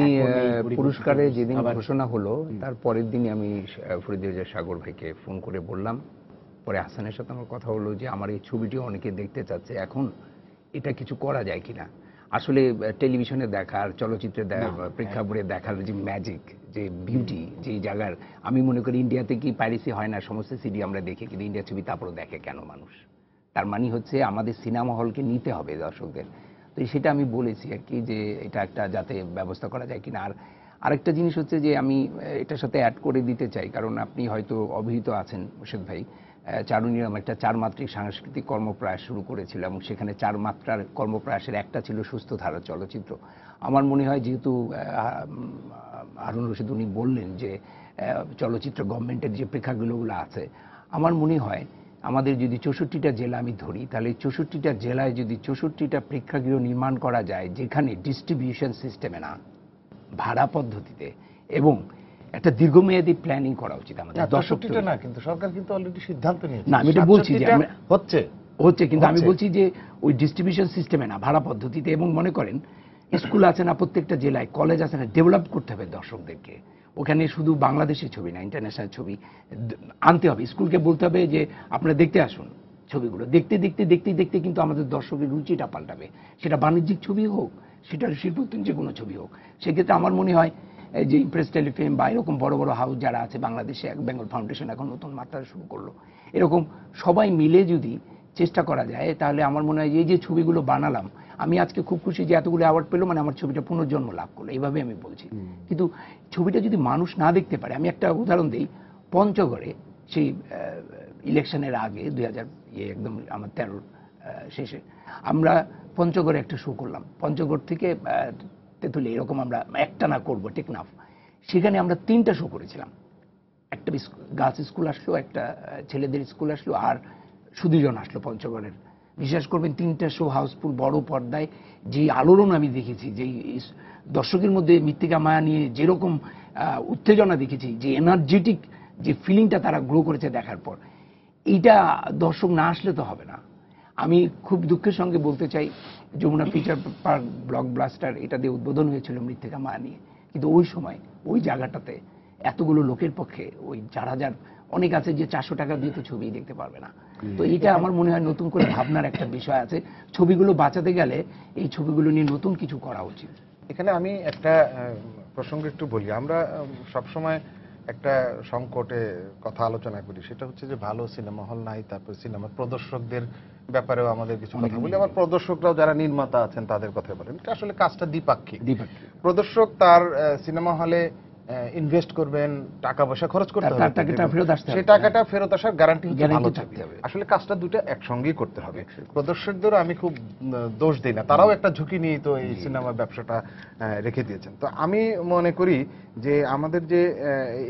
পুরস্কারে যেদিন ঘোষণা হলো তার পরের দিনই আমি ফরিদুর সাগর ভাইকে ফোন করে বললাম, পরে হাসানের সাথে আমার কথা হলো যে আমার এই ছবিটি অনেকে দেখতে চাচ্ছে, এখন এটা কিছু করা যায় কিনা। আসলে টেলিভিশনে দেখার, চলচ্চিত্রে প্রেক্ষাপটে দেখার যে ম্যাজিক, যে বিউটি, যে জায়গার, আমি মনে করি ইন্ডিয়াতে কি পাইরেসি হয় না, সমস্ত সিডি আমরা দেখি, কিন্তু ইন্ডিয়া ছবি তারপরে দেখে কেন মানুষ? তার মানে হচ্ছে আমাদের সিনেমা হলকে নিতে হবে দর্শকদের। তো সেটা আমি বলেছি আর কি, যে এটা একটা যাতে ব্যবস্থা করা যায় কিনা। আর আরেকটা জিনিস হচ্ছে যে আমি এটার সাথে অ্যাড করে দিতে চাই, কারণ আপনি হয়তো অবহিত আছেন মোর্শেদ ভাই, চারুনিরাম একটা 4 মাত্রিক সাংস্কৃতিক কর্মপ্রয়াস শুরু করেছিল এবং সেখানে 4 মাত্রার কর্মপ্রয়াসের একটা ছিল সুস্থ ধারা চলচ্চিত্র। আমার মনে হয় যেহেতু হারুন রশিদ উনি বললেন যে চলচ্চিত্র গভর্নমেন্টের যে প্রেক্ষাগৃহগুলো আছে, আমার মনে হয় আমাদের যদি 64টা জেলা আমি ধরি, তাহলে 64টা জেলায় যদি 64টা প্রেক্ষাগৃহ নির্মাণ করা যায়, যেখানে ডিস্ট্রিবিউশন সিস্টেমে না, ভাড়া পদ্ধতিতে, এবং একটা দীর্ঘমেয়াদী প্ল্যানিং করা উচিত আমাদের। দর্শকটা না, কিন্তু সরকার কিন্তু অলরেডি সিদ্ধান্ত নিয়েছে। না, আমি এটা বলছি যে হচ্ছে, কিন্তু আমি বলছি যে ওই ডিস্ট্রিবিউশন সিস্টেমে না, ভাড়া পদ্ধতিতে। এবং মনে করেন স্কুল আছে না প্রত্যেকটা জেলায়, কলেজ আছে না, ডেভেলপ করতে হবে দর্শকদেরকে। ওখানে শুধু বাংলাদেশের ছবি না, ইন্টারন্যাশনাল ছবি আনতে হবে। স্কুলকে বলতে হবে যে আপনারা দেখতে আসুন ছবিগুলো। দেখতে দেখতে দেখতে দেখতে কিন্তু আমাদের দর্শকের রুচিটা পাল্টাবে, সেটা বাণিজ্যিক ছবি হোক, সেটা শিল্পোত্তন যে কোনো ছবি হোক। সেক্ষেত্রে আমার মনে হয় যে ইমপ্রেস টেলিফিল্ম বা এরকম বড় বড় হাউস যারা আছে বাংলাদেশে, বেঙ্গল ফাউন্ডেশন এখন নতুন মাত্রা শুরু করলো, এরকম সবাই মিলে যদি চেষ্টা করা যায়, তাহলে আমার মনে হয় এই যে ছবিগুলো বানালাম, আমি আজকে খুব খুশি যে এতগুলো অ্যাওয়ার্ড পেলো, মানে আমার ছবিটা পুনর্জন্ম লাভ করলো, এইভাবে আমি বলছি। কিন্তু ছবিটা যদি মানুষ না দেখতে পারে, আমি একটা উদাহরণ দিই, পঞ্চগড়ে সেই ইলেকশনের আগে 2000 একদম আমার 13 শেষে আমরা পঞ্চগড়ে একটা শো করলাম, পঞ্চগড় থেকে তেঁতুলিয়া, এরকম আমরা একটানা করবো টেকনাফ। সেখানে আমরা 3টা শো করেছিলাম, একটা গার্লস স্কুল আসলো, একটা ছেলেদের স্কুল আসলো, আর সুধীজন আসলো পঞ্চগড়ের। বিশ্বাস করবেন 3টা শো হাউসফুল, বড় পর্দায়। যে আলোড়ন আমি দেখেছি, যে দর্শকের মধ্যে মৃত্তিকা মায়া নিয়ে যেরকম উত্তেজনা দেখেছি, যে এনার্জেটিক যে ফিলিংটা তারা গ্রো করেছে দেখার পর, এইটা দর্শক না আসলে তো হবে না। আমি খুব দুঃখের সঙ্গে বলতে চাই, যমুনা ফিচার পার্ক ব্লকবাস্টার এটা দিয়ে উদ্বোধন হয়েছিল মৃত্তিকা মায়া নিয়ে, কিন্তু ওই সময় ওই জায়গাটাতে এতগুলো লোকের পক্ষে, ওই 4000, অনেক আছে যে 400 টাকা দিয়ে তো ছবি দেখতে পারবে না। তো এটা আমার মনে হয় নতুন করে ভাবনার একটা বিষয় আছে। ছবিগুলো বাঁচাতে গেলে এই ছবিগুলো নিয়ে নতুন কিছু করা উচিত। এখানে আমি একটা প্রসঙ্গ একটু বলি। আমরা সবসময় একটা সংকটে কথা আলোচনা করি, সেটা হচ্ছে যে ভালো সিনেমা হল নাই, তারপর সিনেমার প্রদর্শকদের ব্যাপারেও আমাদের কিছু কথা বলি। আবার প্রদর্শকরাও যারা নির্মাতা আছেন তাদের কথা বলেন। এটা আসলে কাজটা দ্বিপাক্ষিক। প্রদর্শক তার সিনেমা হলে ইনভেস্ট করবেন, টাকা পয়সা খরচ করতে হবে, সেই টাকাটা ফেরত আসার গ্যারান্টি হচ্ছে ভালো ছবি। আসলে কাজটা দুটো একসঙ্গেই করতে হবে। প্রদর্শকদেরও আমি খুব দোষ দিই না, তারাও একটা ঝুঁকি নিয়ে তো এই সিনেমা ব্যবসাটা রেখে দিয়েছেন। তো আমি মনে করি যে আমাদের যে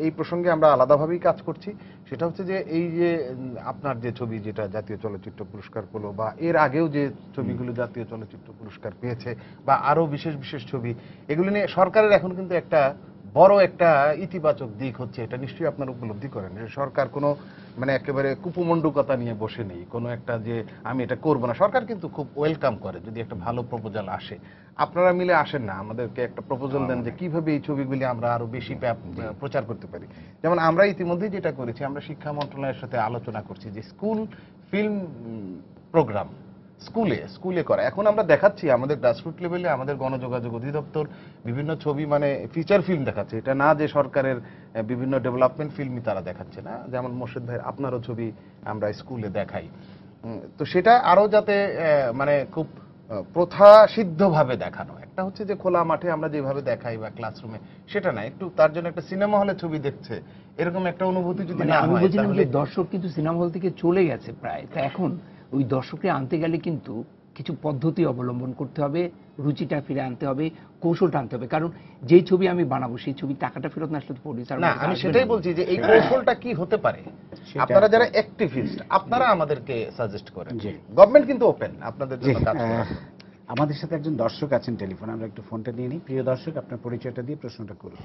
এই প্রসঙ্গে আমরা আলাদাভাবেই কাজ করছি, সেটা হচ্ছে যে এই যে আপনার যে ছবি যেটা জাতীয় চলচ্চিত্র পুরস্কার পেলো, বা এর আগেও যে ছবিগুলো জাতীয় চলচ্চিত্র পুরস্কার পেয়েছে, বা আরো বিশেষ বিশেষ ছবি, এগুলো নিয়ে সরকারের এখন কিন্তু একটা বড় একটা ইতিবাচক দিক হচ্ছে, এটা নিশ্চয়ই আপনারা উপলব্ধি করেন, যে সরকার কোনো মানে একেবারে কুপমণ্ডুকতা নিয়ে বসে নেই, কোনো একটা যে আমি এটা করবো না। সরকার কিন্তু খুব ওয়েলকাম করে যদি একটা ভালো প্রপোজাল আসে। আপনারা মিলে আসেন না, আমাদেরকে একটা প্রপোজাল দেন যে কিভাবে এই ছবিগুলি আমরা আরো বেশি প্রচার করতে পারি। যেমন আমরা ইতিমধ্যেই যেটা করেছি, আমরা শিক্ষা মন্ত্রণালয়ের সাথে আলোচনা করছি যে স্কুল ফিল্ম প্রোগ্রাম স্কুলে করা। এখন আমরা দেখাচ্ছি আমাদের গ্রাসরুট লেভেলে, আমাদের গণযোগাযোগ অধিদপ্তর বিভিন্ন ছবি মানে ফিচার ফিল্ম দেখাচ্ছে। এটা না যে সরকারের বিভিন্ন ডেভেলপমেন্ট ফিল্মই তারা দেখাচ্ছে না, যেমন মোর্শেদ ভাই আপনারও ছবি আমরা স্কুলে দেখাই। তো সেটা আরো যাতে মানে খুব প্রথা সিদ্ধভাবে দেখানো, একটা হচ্ছে যে খোলা মাঠে আমরা যেভাবে দেখাই বা ক্লাসরুমে, সেটা না, একটু তার জন্য একটা সিনেমা হলে ছবি দেখছে এরকম একটা অনুভূতি যদি না আমি হয়, বলছিলাম তাহলে যে দর্শক কিন্তু সিনেমা হল থেকে চলে গেছে প্রায়। তা এখন ওই দর্শককে আনতে গেলে কিন্তু কিছু পদ্ধতি অবলম্বন করতে হবে, রুচিটা ফিরে আনতে হবে, কৌশলটা আনতে হবে। কারণ যেই ছবি আমি বানাবো সেই ছবি টাকাটা ফেরত না আসলে তো প্রডিউসার না, আমি সেটাই বলছি যে এই কৌশলটা কি হতে পারে। আপনারা যারা অ্যাক্টিভিস্ট, আপনারা আমাদেরকে সাজেস্ট করেন। গভর্নমেন্ট কিন্তু ওপেন আপনাদের জন্য কাজ করার। আমাদের সাথে একজন দর্শক আছেন টেলিফোনে, আমরা একটু ফোনটা নিয়ে নিই। প্রিয় দর্শক, আপনার পরিচয়টা দিয়ে প্রশ্নটা করুন।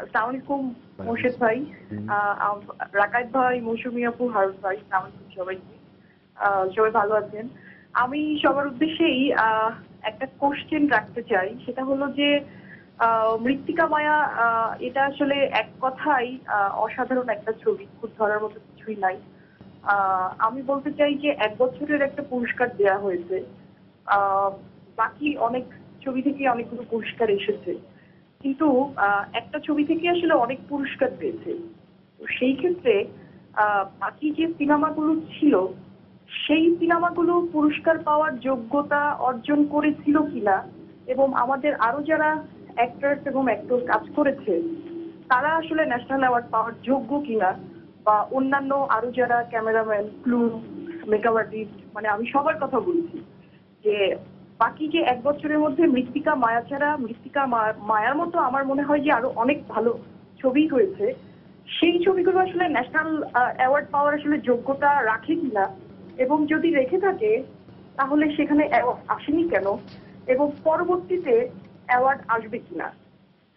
আসসালামু আলাইকুম মোর্শেদ ভাই, রাকায়েত ভাই, মৌসুমী আপু, হারুন ভাই, আসসালামু আলাইকুম সবাইকে। সবাই ভালো আছেন? আমি সবার উদ্দেশ্যেই একটা কোশ্চেন রাখতে চাই, সেটা হলো যে মৃত্তিকা মায়া এটা আসলে এক কথাই অসাধারণ একটা ছবি, খুব ধরার মতো কিছুই নাই। আমি বলতে চাই যে 1 বছরের একটা পুরস্কার দেয়া হয়েছে, বাকি অনেক ছবি থেকে অনেকগুলো পুরস্কার এসেছে, কিন্তু একটা ছবি থেকে আসলে অনেক পুরস্কার পেয়েছে। তো সেই ক্ষেত্রে বাকি যে সিনেমাগুলো ছিল, সেই সিনেমাগুলো পুরস্কার পাওয়ার যোগ্যতা অর্জন করেছিল কিনা, এবং আমাদের আরো যারা অ্যাক্টরস এবং অ্যাক্টর কাজ করেছে তারা আসলে ন্যাশনাল অ্যাওয়ার্ড পাওয়ার যোগ্য কিনা, বা অন্যান্য আরো যারা ক্যামেরাম্যান, ক্লু, মেকআপ আর্টিস্ট, মানে আমি সবার কথা বলছি, যে বাকি যে 1 বছরের মধ্যে মৃত্তিকা মায়া ছাড়া, মৃত্তিকা মায়ার মতো আমার মনে হয় যে আরো অনেক ভালো ছবি হয়েছে, সেই ছবিগুলো আসলে ন্যাশনাল অ্যাওয়ার্ড পাওয়ার আসলে যোগ্যতা রাখে কিনা, এবং যদি রেখে থাকে তাহলে সেখানে অ্যাওয়ার্ড আসেনি কেন, এবং পরবর্তীতে অ্যাওয়ার্ড আসবে কিনা।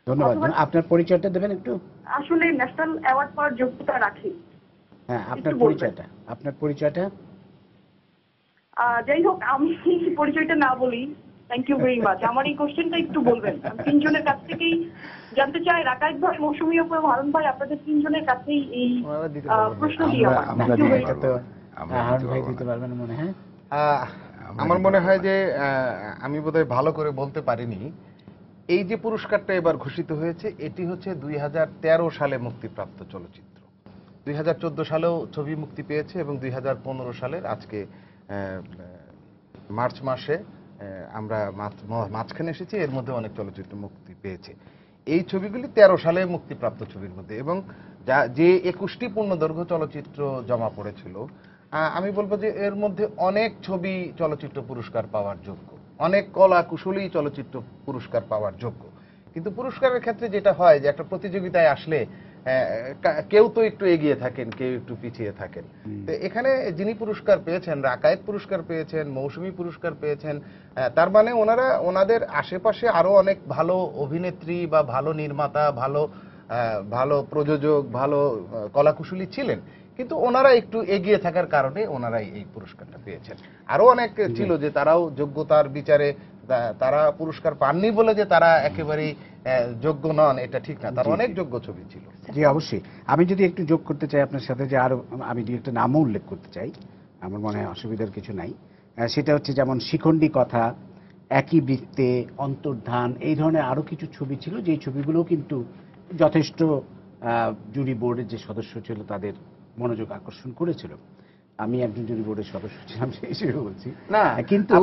ধন্যবাদ। আপনার পরিচয়টা দেবেন একটু। আসলে ন্যাশনাল অ্যাওয়ার্ড পাওয়ার যোগ্যতা রাখে। হ্যাঁ, আপনার পরিচয়টা। আপনার পরিচয়টা। যাই হোক, আমি পরিচয়টা না বলি, থ্যাংক ইউ ভেরি মাচ। আমার এই কোশ্চেনটা একটু বলবেন, আমি 3 জনের কাছ থেকেই জানতে চাই, রাকায়েত ভাই, মৌসুমী আপু এবং হারুন ভাই, আপনাদের 3 জনের কাছেই এই প্রশ্নটি আমার। হারুন ভাই দিতে পারবেন মনে হয়। আমার মনে হয় যে আমি বোধহয় ভালো করে বলতে পারিনি। এই যে পুরস্কারটা এবার ঘোষিত হয়েছে, এটি হচ্ছে 2013 সালে মুক্তিপ্রাপ্ত চলচ্চিত্র। 2014 সালেও ছবি মুক্তি পেয়েছে, এবং 2015 সালের আজকে মার্চ মাসে আমরা মাঝখানে এসেছি, এর মধ্যে অনেক চলচ্চিত্র মুক্তি পেয়েছে। এই ছবিগুলি 13 সালে মুক্তিপ্রাপ্ত ছবির মধ্যে, এবং যে 21টি পূর্ণদৈর্ঘ্য চলচ্চিত্র জমা পড়েছিল, আমি বলবো যে এর মধ্যে অনেক ছবি চলচ্চিত্র পুরস্কার পাওয়ার যোগ্য, অনেক কলা কুশলী চলচ্চিত্র পুরস্কার পাওয়ার যোগ্য। কিন্তু পুরস্কারের ক্ষেত্রে যেটা হয় যে একটা প্রতিযোগিতায় আসলে কেউ তো একটু এগিয়ে থাকেন, কেউ একটু পিছিয়ে থাকেন। তো এখানে যিনি পুরস্কার পেয়েছেন, রাকায়েত পুরস্কার পেয়েছেন, মৌসুমী পুরস্কার পেয়েছেন, তার মানে ওনাদের আশেপাশে আরো অনেক ভালো অভিনেত্রী বা ভালো নির্মাতা, ভালো প্রযোজক, ভালো কলাকুশলী ছিলেন, কিন্তু ওনারা একটু এগিয়ে থাকার কারণে ওনারাই এই পুরস্কারটা পেয়েছেন। আরো অনেক ছিল যে তারাও যোগ্যতার বিচারে তারা পুরস্কার পাননি বলে যে তারা একেবারেই যোগ্য নন, এটা ঠিক না, তার অনেক যোগ্য ছবি ছিল। জি অবশ্যই। আমি যদি একটু যোগ করতে চাই আপনার সাথে, যে আরো আমি দু একটা নামও উল্লেখ করতে চাই, আমার মনে হয় অসুবিধার কিছু নাই। সেটা হচ্ছে যেমন শিখণ্ডী কথা, একই বৃত্তে, অন্তর্ধান, এই ধরনের আরো কিছু ছবি ছিল, যেই ছবিগুলো কিন্তু যথেষ্ট জুরি বোর্ডের যে সদস্য ছিল তাদের মনোযোগ আকর্ষণ করেছিল। আমি একজন জুরি বোর্ডের সদস্য ছিলাম, সেই হিসেবে বলছি না, কিন্তু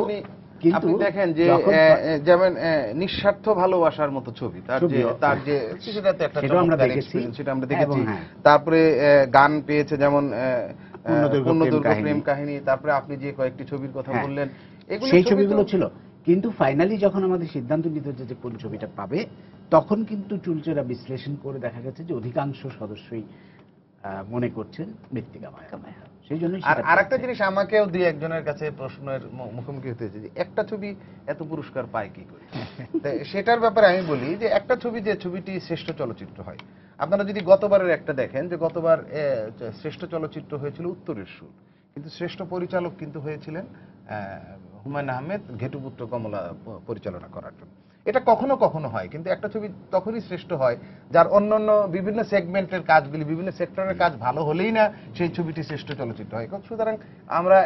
আপনি দেখেন যে যেমন নিঃস্বার্থ ভালোবাসার মতো ছবি, তার যে সেটাতে একটা চমৎকার এক্সপেরিয়েন্স, সেটা আমরা দেখেছি। তারপরে গান পেয়েছে যেমন পূর্ণদৈর্ঘ্য প্রেম কাহিনী, তারপরে আপনি যে কয়েকটি ছবির কথা বললেন, সেই ছবিগুলো ছিল। কিন্তু ফাইনালি যখন আমাদের সিদ্ধান্ত নিতে হচ্ছে যে কোন ছবিটা পাবে, তখন কিন্তু চুলচেরা বিশ্লেষণ করে দেখা গেছে যে অধিকাংশ সদস্যই মনে করছেন মৃত্তিকা মায়া। সেই জন্য আর একটা জিনিস আমাকেও দুই একজনের কাছে প্রশ্নের মুখোমুখি হতে হয়েছে যে একটা ছবি এত পুরস্কার পায় কি করে। সেটার ব্যাপারে আমি বলি যে একটা ছবি, যে ছবিটি শ্রেষ্ঠ চলচ্চিত্র হয়, আপনারা যদি গতবারের একটা দেখেন, যে গতবার শ্রেষ্ঠ চলচ্চিত্র হয়েছিল উত্তরের সুর, কিন্তু শ্রেষ্ঠ পরিচালক কিন্তু হয়েছিলেন হুমায়ুন আহমেদ, ঘেটুপুত্র কমলা পরিচালনা করার জন্য। এটা কখনো কখনো হয়, কিন্তু একটা ছবি তখনই শ্রেষ্ঠ হয় যার অন্যান্য বিভিন্ন সেগমেন্টের কাজগুলি, বিভিন্ন সেক্টরের কাজ ভালো হলেই না সেই ছবিটি শ্রেষ্ঠ চলচ্চিত্র হয়। সুতরাং আমরা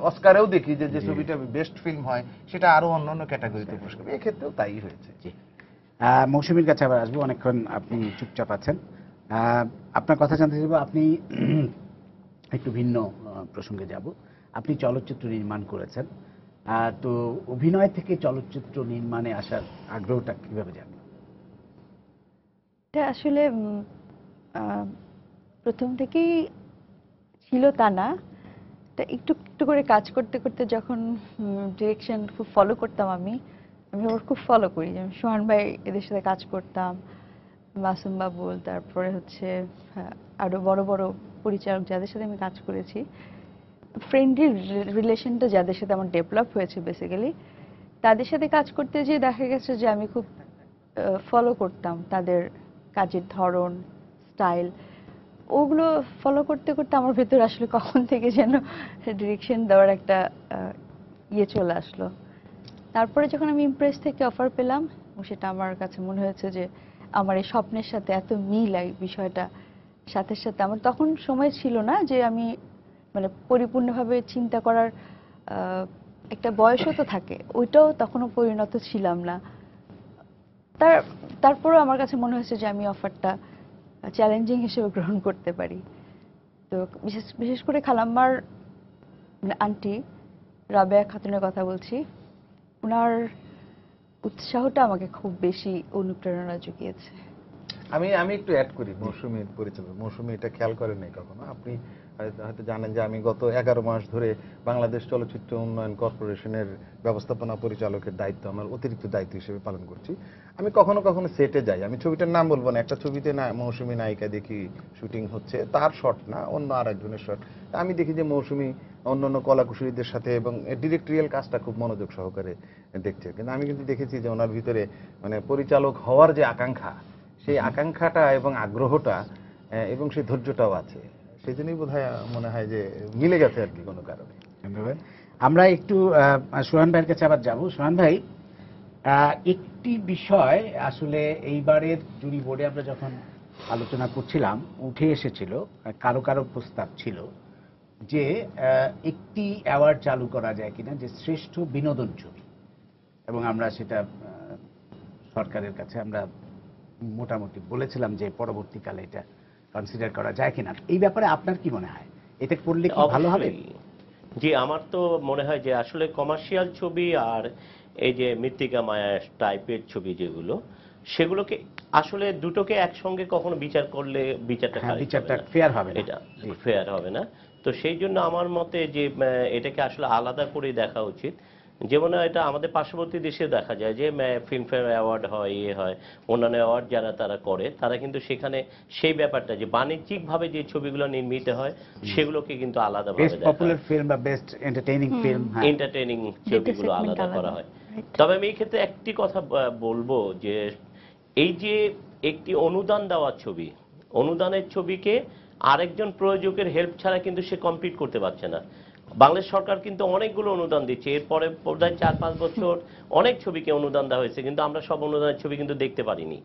অস্কারেও দেখি যে যে ছবিটা বেস্ট ফিল্ম হয় সেটা আরো অন্যান্য ক্যাটাগরিতে পুরস্কার, এই ক্ষেত্রেও তাই হয়েছে। মৌসুমীর কাছে আবার আসবো, অনেকক্ষণ আপনি চুপচাপ আছেন, আপনার কথা জানতে চাইব। আপনি একটু ভিন্ন প্রসঙ্গে যাব। আপনি চলচ্চিত্র নির্মাণ করেছেন, তো অভিনয় থেকে চলচ্চিত্র নির্মাণে আসার আগ্রহটা কিভাবে জানেন? এটা আসলে প্রথম থেকেই ছিল তা না, এটা একটু একটু করে কাজ করতে করতে যখন ডিরেকশন খুব ফলো করতাম, আমি ওর খুব ফলো করি, যেমন সোহান ভাই, এদের সাথে কাজ করতাম, মাসুম বাবুল, তারপরে হচ্ছে আরো বড় বড় পরিচালক যাদের সাথে আমি কাজ করেছি, ফ্রেন্ডলি রিলেশনটা যাদের সাথে আমার ডেভেলপ হয়েছে বেসিক্যালি, তাদের সাথে কাজ করতে যেয়ে দেখা গেছে যে আমি খুব ফলো করতাম তাদের কাজের ধরন, স্টাইল, ওগুলো ফলো করতে করতে আমার ভেতর আসলে কখন থেকে যেন ডিরেকশন দেওয়ার একটা ইয়ে চলে আসলো। তারপরে যখন আমি ইমপ্রেস থেকে অফার পেলাম, সেটা আমার কাছে মনে হয়েছে যে আমার এই স্বপ্নের সাথে এত মিল এই বিষয়টা, সাথে সাথে আমার তখন সময় ছিল না যে আমি মানে পরিপূর্ণভাবে চিন্তা করার একটা বয়সও তো থাকে, ওইটাও তখনও পরিণত ছিলাম না। তারপরেও আমার কাছে মনে হয়েছে যে আমি অফারটা চ্যালেঞ্জিং হিসেবে গ্রহণ করতে পারি। তো বিশেষ করে খালাম্মার আন্টি রাবেয়া খাতুনের কথা বলছি, ওনার উৎসাহটা আমাকে খুব বেশি অনুপ্রেরণা জুগিয়েছে। আমি একটু অ্যাড করি মৌসুমীর পরিচালক। মৌসুমী এটা খেয়াল করেন নাই কখনো, আপনি হয়তো জানেন যে আমি গত 11 মাস ধরে বাংলাদেশ চলচ্চিত্র উন্নয়ন কর্পোরেশনের ব্যবস্থাপনা পরিচালকের দায়িত্ব, আমার অতিরিক্ত দায়িত্ব হিসেবে পালন করছি। আমি কখনো কখনো সেটে যাই, আমি ছবিটার নাম বলবো না, একটা ছবিতে না মৌসুমী নায়িকা দেখি শুটিং হচ্ছে, তার শট না, অন্য আরেকজনের শট। আমি দেখি যে মৌসুমী অন্যান্য কলাকুশলীদের সাথে এবং ডিরেক্টরিয়াল কাজটা খুব মনোযোগ সহকারে দেখছে, কিন্তু আমি কিন্তু দেখেছি যে ওনার ভিতরে মানে পরিচালক হওয়ার যে আকাঙ্ক্ষা, সেই আকাঙ্ক্ষাটা এবং আগ্রহটা এবং সেই ধৈর্যটাও আছে, সেই জন্যই বোধহয় মনে হয় যে মিলে গেছে আর কি কোনো কারণে। ধন্যবাদ। আমরা একটু সোহান ভাইয়ের কাছে আবার যাব। সোহান ভাই, একটি বিষয় আসলে এইবারের জুরি বোর্ডে আমরা যখন আলোচনা করছিলাম উঠে এসেছিল, কারো কারো প্রস্তাব ছিল যে একটি অ্যাওয়ার্ড চালু করা যায় কিনা, যে শ্রেষ্ঠ বিনোদন ছবি, এবং আমরা সেটা সরকারের কাছে আমরা মোটামুটি বলেছিলাম যে পরবর্তীকালে এটা কনসিডার করা যায় কিনা। এই ব্যাপারে আপনার কি মনে হয়, এটা করলে কি ভালো হবে? জি, আমার তো মনে হয় যে আসলে কমার্শিয়াল ছবি আর এই যে মৃত্তিকা মায়া টাইপের ছবি যেগুলো, সেগুলোকে আসলে দুটোকে একসঙ্গে কখনো বিচার করলে বিচারটা হ্যাঁ, কারেক্ট হবে বিচারটা না, ফেয়ার হবে না। এটা জি। ফেয়ার হবে না। তো সেই জন্য আমার মতে যে এটাকে আসলে আলাদা করে দেখা উচিত। যেমন এটা আমাদের পার্শ্ববর্তী দেশে দেখা যায় যে ফিল্মফেয়ার অ্যাওয়ার্ড হয়, হয়, অন্যান্য অ্যাওয়ার্ড যারা তারা করে, তারা কিন্তু সেখানে সেই ব্যাপারটা যে বাণিজ্যিকভাবে যে ছবিগুলো নির্মিত হয় সেগুলোকে কিন্তু আলাদাভাবে বেস্ট দেখা পপুলার ফিল্ম বা বেস্ট এন্টারটেইনিং ফিল্ম, হ্যাঁ। এন্টারটেইনিং দুইটা ছবিগুলো segment আলাদা করা আলাদা। হয়। Right. তবে আমি এই ক্ষেত্রে একটি কথা বলবো যে এই যে একটি অনুদান দেওয়া ছবি, অনুদানের ছবিকে আরেকজন প্রযোজকের হেল্প ছাড়া কিন্তু সে কমপ্লিট করতে পারছে না। বাংলাদেশ সরকার কিন্তু অনেকগুলো অনুদান দিচ্ছে, এরপরে বোধহয় 4-5 বছর অনেক ছবিকে অনুদান দেওয়া হয়েছে, কিন্তু আমরা সব অনুদানের ছবি কিন্তু দেখতে পারিনি।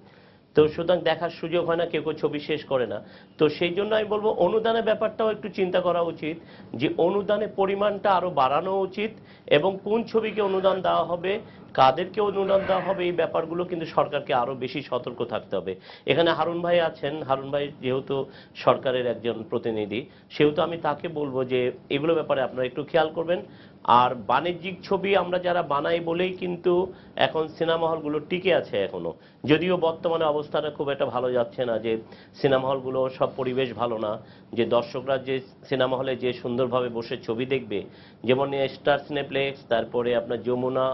তো সুতরাং দেখার সুযোগ হয় না, কেউ কেউ ছবি শেষ করে না। তো সেই জন্য আমি বলবো অনুদানের ব্যাপারটাও একটু চিন্তা করা উচিত, যে অনুদানের পরিমাণটা আরো বাড়ানো উচিত, এবং কোন ছবিকে অনুদান দেওয়া হবে, কাদেরকে অনুদান দেওয়া হবে, এই ব্যাপারগুলো কিন্তু সরকারকে আরো বেশি সতর্ক থাকতে হবে। এখানে হারুন ভাই আছেন, হারুন ভাই যেহেতু সরকারের একজন প্রতিনিধি, সেহেতু আমি তাকে বলবো যে এগুলো ব্যাপারে আপনারা একটু খেয়াল করবেন। আর বাণিজ্যিক ছবি আমরা যারা বানাই বলেই কিন্তু এখন সিনেমা হলগুলো টিকে আছে এখনো, যদিও বর্তমানে অবস্থাটা খুব একটা ভালো যাচ্ছে না, যে সিনেমা হলগুলো সব পরিবেশ ভালো না, যে দর্শকরা যে সিনেমা হলে যে সুন্দরভাবে বসে ছবি দেখবে, যেমন স্টার সিনেপ্লেক্স, তারপরে আপনার যমুনা,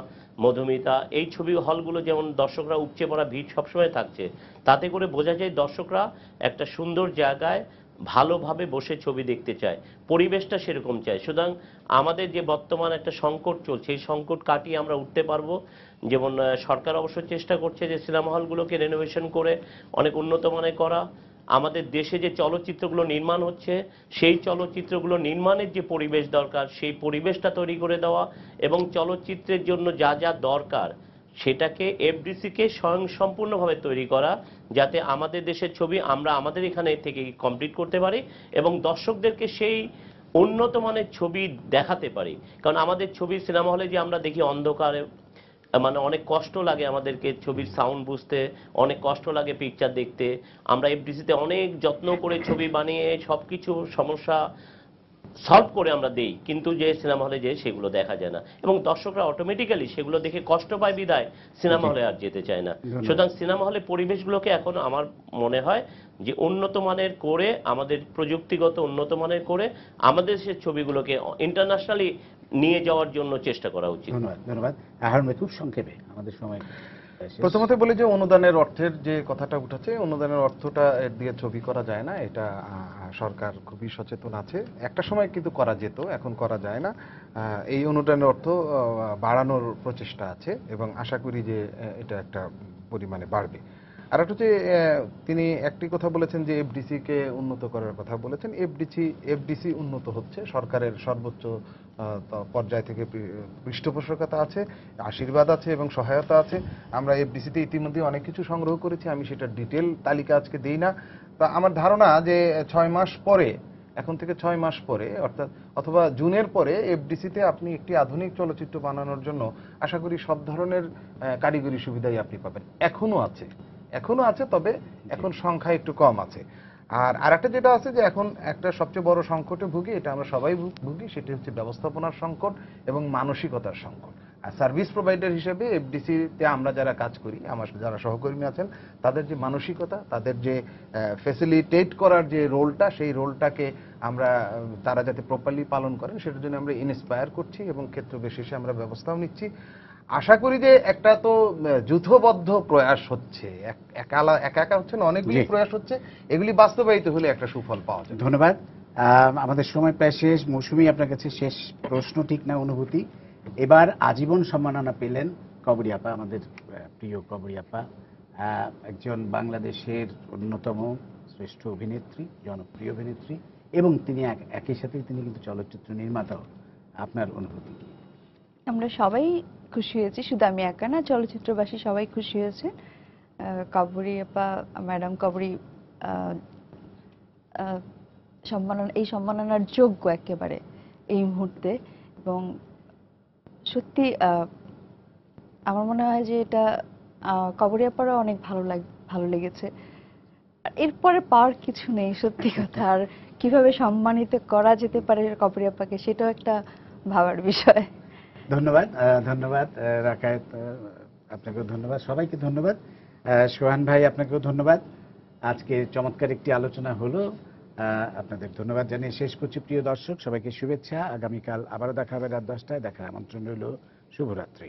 মধুমিতা, এই ছবি হলগুলো যেমন দর্শকরা উপচে পড়া ভিড় সবসময় থাকছে, তাতে করে বোঝা যায় দর্শকরা একটা সুন্দর জায়গায় ভালোভাবে বসে ছবি দেখতে চায়, পরিবেশটা সেরকম চায়। সুতরাং আমাদের যে বর্তমান একটা সংকট চলছে, এই সংকট কাটিয়ে আমরা উঠতে পারবো। যেমন সরকার অবশ্য চেষ্টা করছে যে সিনেমা হলগুলোকে রেনোভেশন করে অনেক উন্নত মানের করা। আমাদের দেশে যে চলচ্চিত্রগুলো নির্মাণ হচ্ছে, সেই চলচ্চিত্রগুলো নির্মাণের যে পরিবেশ দরকার, সেই পরিবেশটা তৈরি করে দেওয়া, এবং চলচ্চিত্রের জন্য যা যা দরকার সেটাকে এফডিসিকে স্বয়ংসম্পূর্ণভাবে তৈরি করা, যাতে আমাদের দেশের ছবি আমরা আমাদের এখানে থেকে কমপ্লিট করতে পারি এবং দর্শকদেরকে সেই উন্নত মানের ছবি দেখাতে পারি। কারণ আমাদের ছবি সিনেমা হলে যে আমরা দেখি অন্ধকারে, মানে অনেক কষ্ট লাগে আমাদেরকে ছবির সাউন্ড বুঝতে, অনেক কষ্ট লাগে পিকচার দেখতে। আমরা এফডিসিতে অনেক যত্ন করে ছবি বানিয়ে সবকিছু সমস্যা সলভ করে আমরা দেই, কিন্তু যে সিনেমা হলে যে সেগুলো দেখা যায় না, এবং দর্শকরা অটোমেটিক্যালি সেগুলো দেখে কষ্ট পায় বিদায় সিনেমা হলে আর যেতে চায় না। সুতরাং সিনেমা হলে পরিবেশগুলোকে এখন আমার মনে হয় যে উন্নত মানের করে, আমাদের প্রযুক্তিগত উন্নত মানের করে আমাদের সে ছবিগুলোকে ইন্টারন্যাশনালি নিয়ে যাওয়ার জন্য চেষ্টা করা উচিত। ধন্যবাদ, ধন্যবাদ। হারুন ভাই, খুব সংক্ষেপে, আমাদের সময় শেষ। প্রথমত বলি যে অনুদানের অর্থের যে কথাটা উঠেছে, অনুদানের অর্থটা এর দিয়ে ছবি করা যায় না, এটা সরকার খুবই সচেতন আছে। একটা সময় কিন্তু করা যেত, এখন করা যায় না। এই অনুদানের অর্থ বাড়ানোর প্রচেষ্টা আছে এবং আশা করি যে এটা একটা পরিমাণে বাড়বে। আর একটা হচ্ছে তিনি একটি কথা বলেছেন যে এফডিসি কে উন্নত করার কথা বলেছেন। এফডিসি উন্নত হচ্ছে, সরকারের সর্বোচ্চ পর্যায় থেকে পৃষ্ঠপোষকতা আছে, আশীর্বাদ আছে এবং সহায়তা আছে। আমরা এফডিসিতে ইতিমধ্যে অনেক কিছু সংগ্রহ করেছি, আমি সেটার ডিটেল তালিকা আজকে দিই না। তা আমার ধারণা যে 6 মাস পরে, এখন থেকে 6 মাস পরে, অর্থাৎ অথবা জুনের পরে এফডিসিতে আপনি একটি আধুনিক চলচ্চিত্র বানানোর জন্য আশা করি সব ধরনের কারিগরি সুবিধাই আপনি পাবেন। এখনো আছে, তবে এখন সংখ্যা একটু কম আছে। আর আরেকটা যেটা আছে যে এখন একটা সবচেয়ে বড় সংকটে ভুগি, এটা আমরা সবাই ভুগি, সেটি হচ্ছে ব্যবস্থাপনার সংকট এবং মানসিকতার সংকট। আর সার্ভিস প্রোভাইডার হিসেবে এফডিসিতে আমরা যারা কাজ করি, আমার যারা সহকর্মী আছেন, তাদের যে মানসিকতা, তাদের যে ফ্যাসিলিটেট করার যে রোলটা, সেই রোলটাকে আমরা তারা যাতে প্রপারলি পালন করেন সেটার জন্য আমরা ইন্সপায়ার করছি এবং ক্ষেত্র বিশেষে আমরা ব্যবস্থাও নিচ্ছি। আশা করি যে একটা তো যুথবদ্ধ প্রয়াস হচ্ছে, একা হচ্ছে না, অনেকগুলি প্রয়াস হচ্ছে, এগুলি বাস্তবায়িত হলে একটা সুফল পাওয়া যায়। ধন্যবাদ। আমাদের সময় প্রায় শেষ। মৌসুমী, আপনার কাছে শেষ প্রশ্ন, ঠিক না অনুভূতি? এবার আজীবন সম্মাননা পেলেন কবরী আপা, আমাদের প্রিয় কবরী আপা, একজন বাংলাদেশের অন্যতম শ্রেষ্ঠ অভিনেত্রী, জনপ্রিয় অভিনেত্রী, এবং তিনি একই সাথে তিনি কিন্তু চলচ্চিত্র নির্মাতাও। আপনার অনুভূতি কি? আমরা সবাই খুশি হয়েছি, শুধু আমি একা না, চলচ্চিত্রবাসী সবাই খুশি হয়েছে। কবরী আপা, ম্যাডাম কবরী এই সম্মাননার যোগ্য একেবারে এই মুহূর্তে। এবং সত্যি আমার মনে হয় যে এটা কবরী আপারও অনেক ভালো লেগেছে। আর এরপরে পাওয়ার কিছু নেই, সত্যি কথা। আর কিভাবে সম্মানিত করা যেতে পারে কবরী আপাকে, সেটাও একটা ভাবার বিষয়। ধন্যবাদ ধন্যবাদ রাকায়েত, আপনাকেও ধন্যবাদ, সবাইকে ধন্যবাদ। সোহান ভাই, আপনাকেও ধন্যবাদ। আজকে চমৎকার একটি আলোচনা হলো। আপনাদের ধন্যবাদ জানিয়ে শেষ করছি। প্রিয় দর্শক, সবাইকে শুভেচ্ছা। আগামীকাল আবারও দেখা হবে রাত 10টায়। দেখার আমন্ত্রণ রইল। শুভরাত্রি।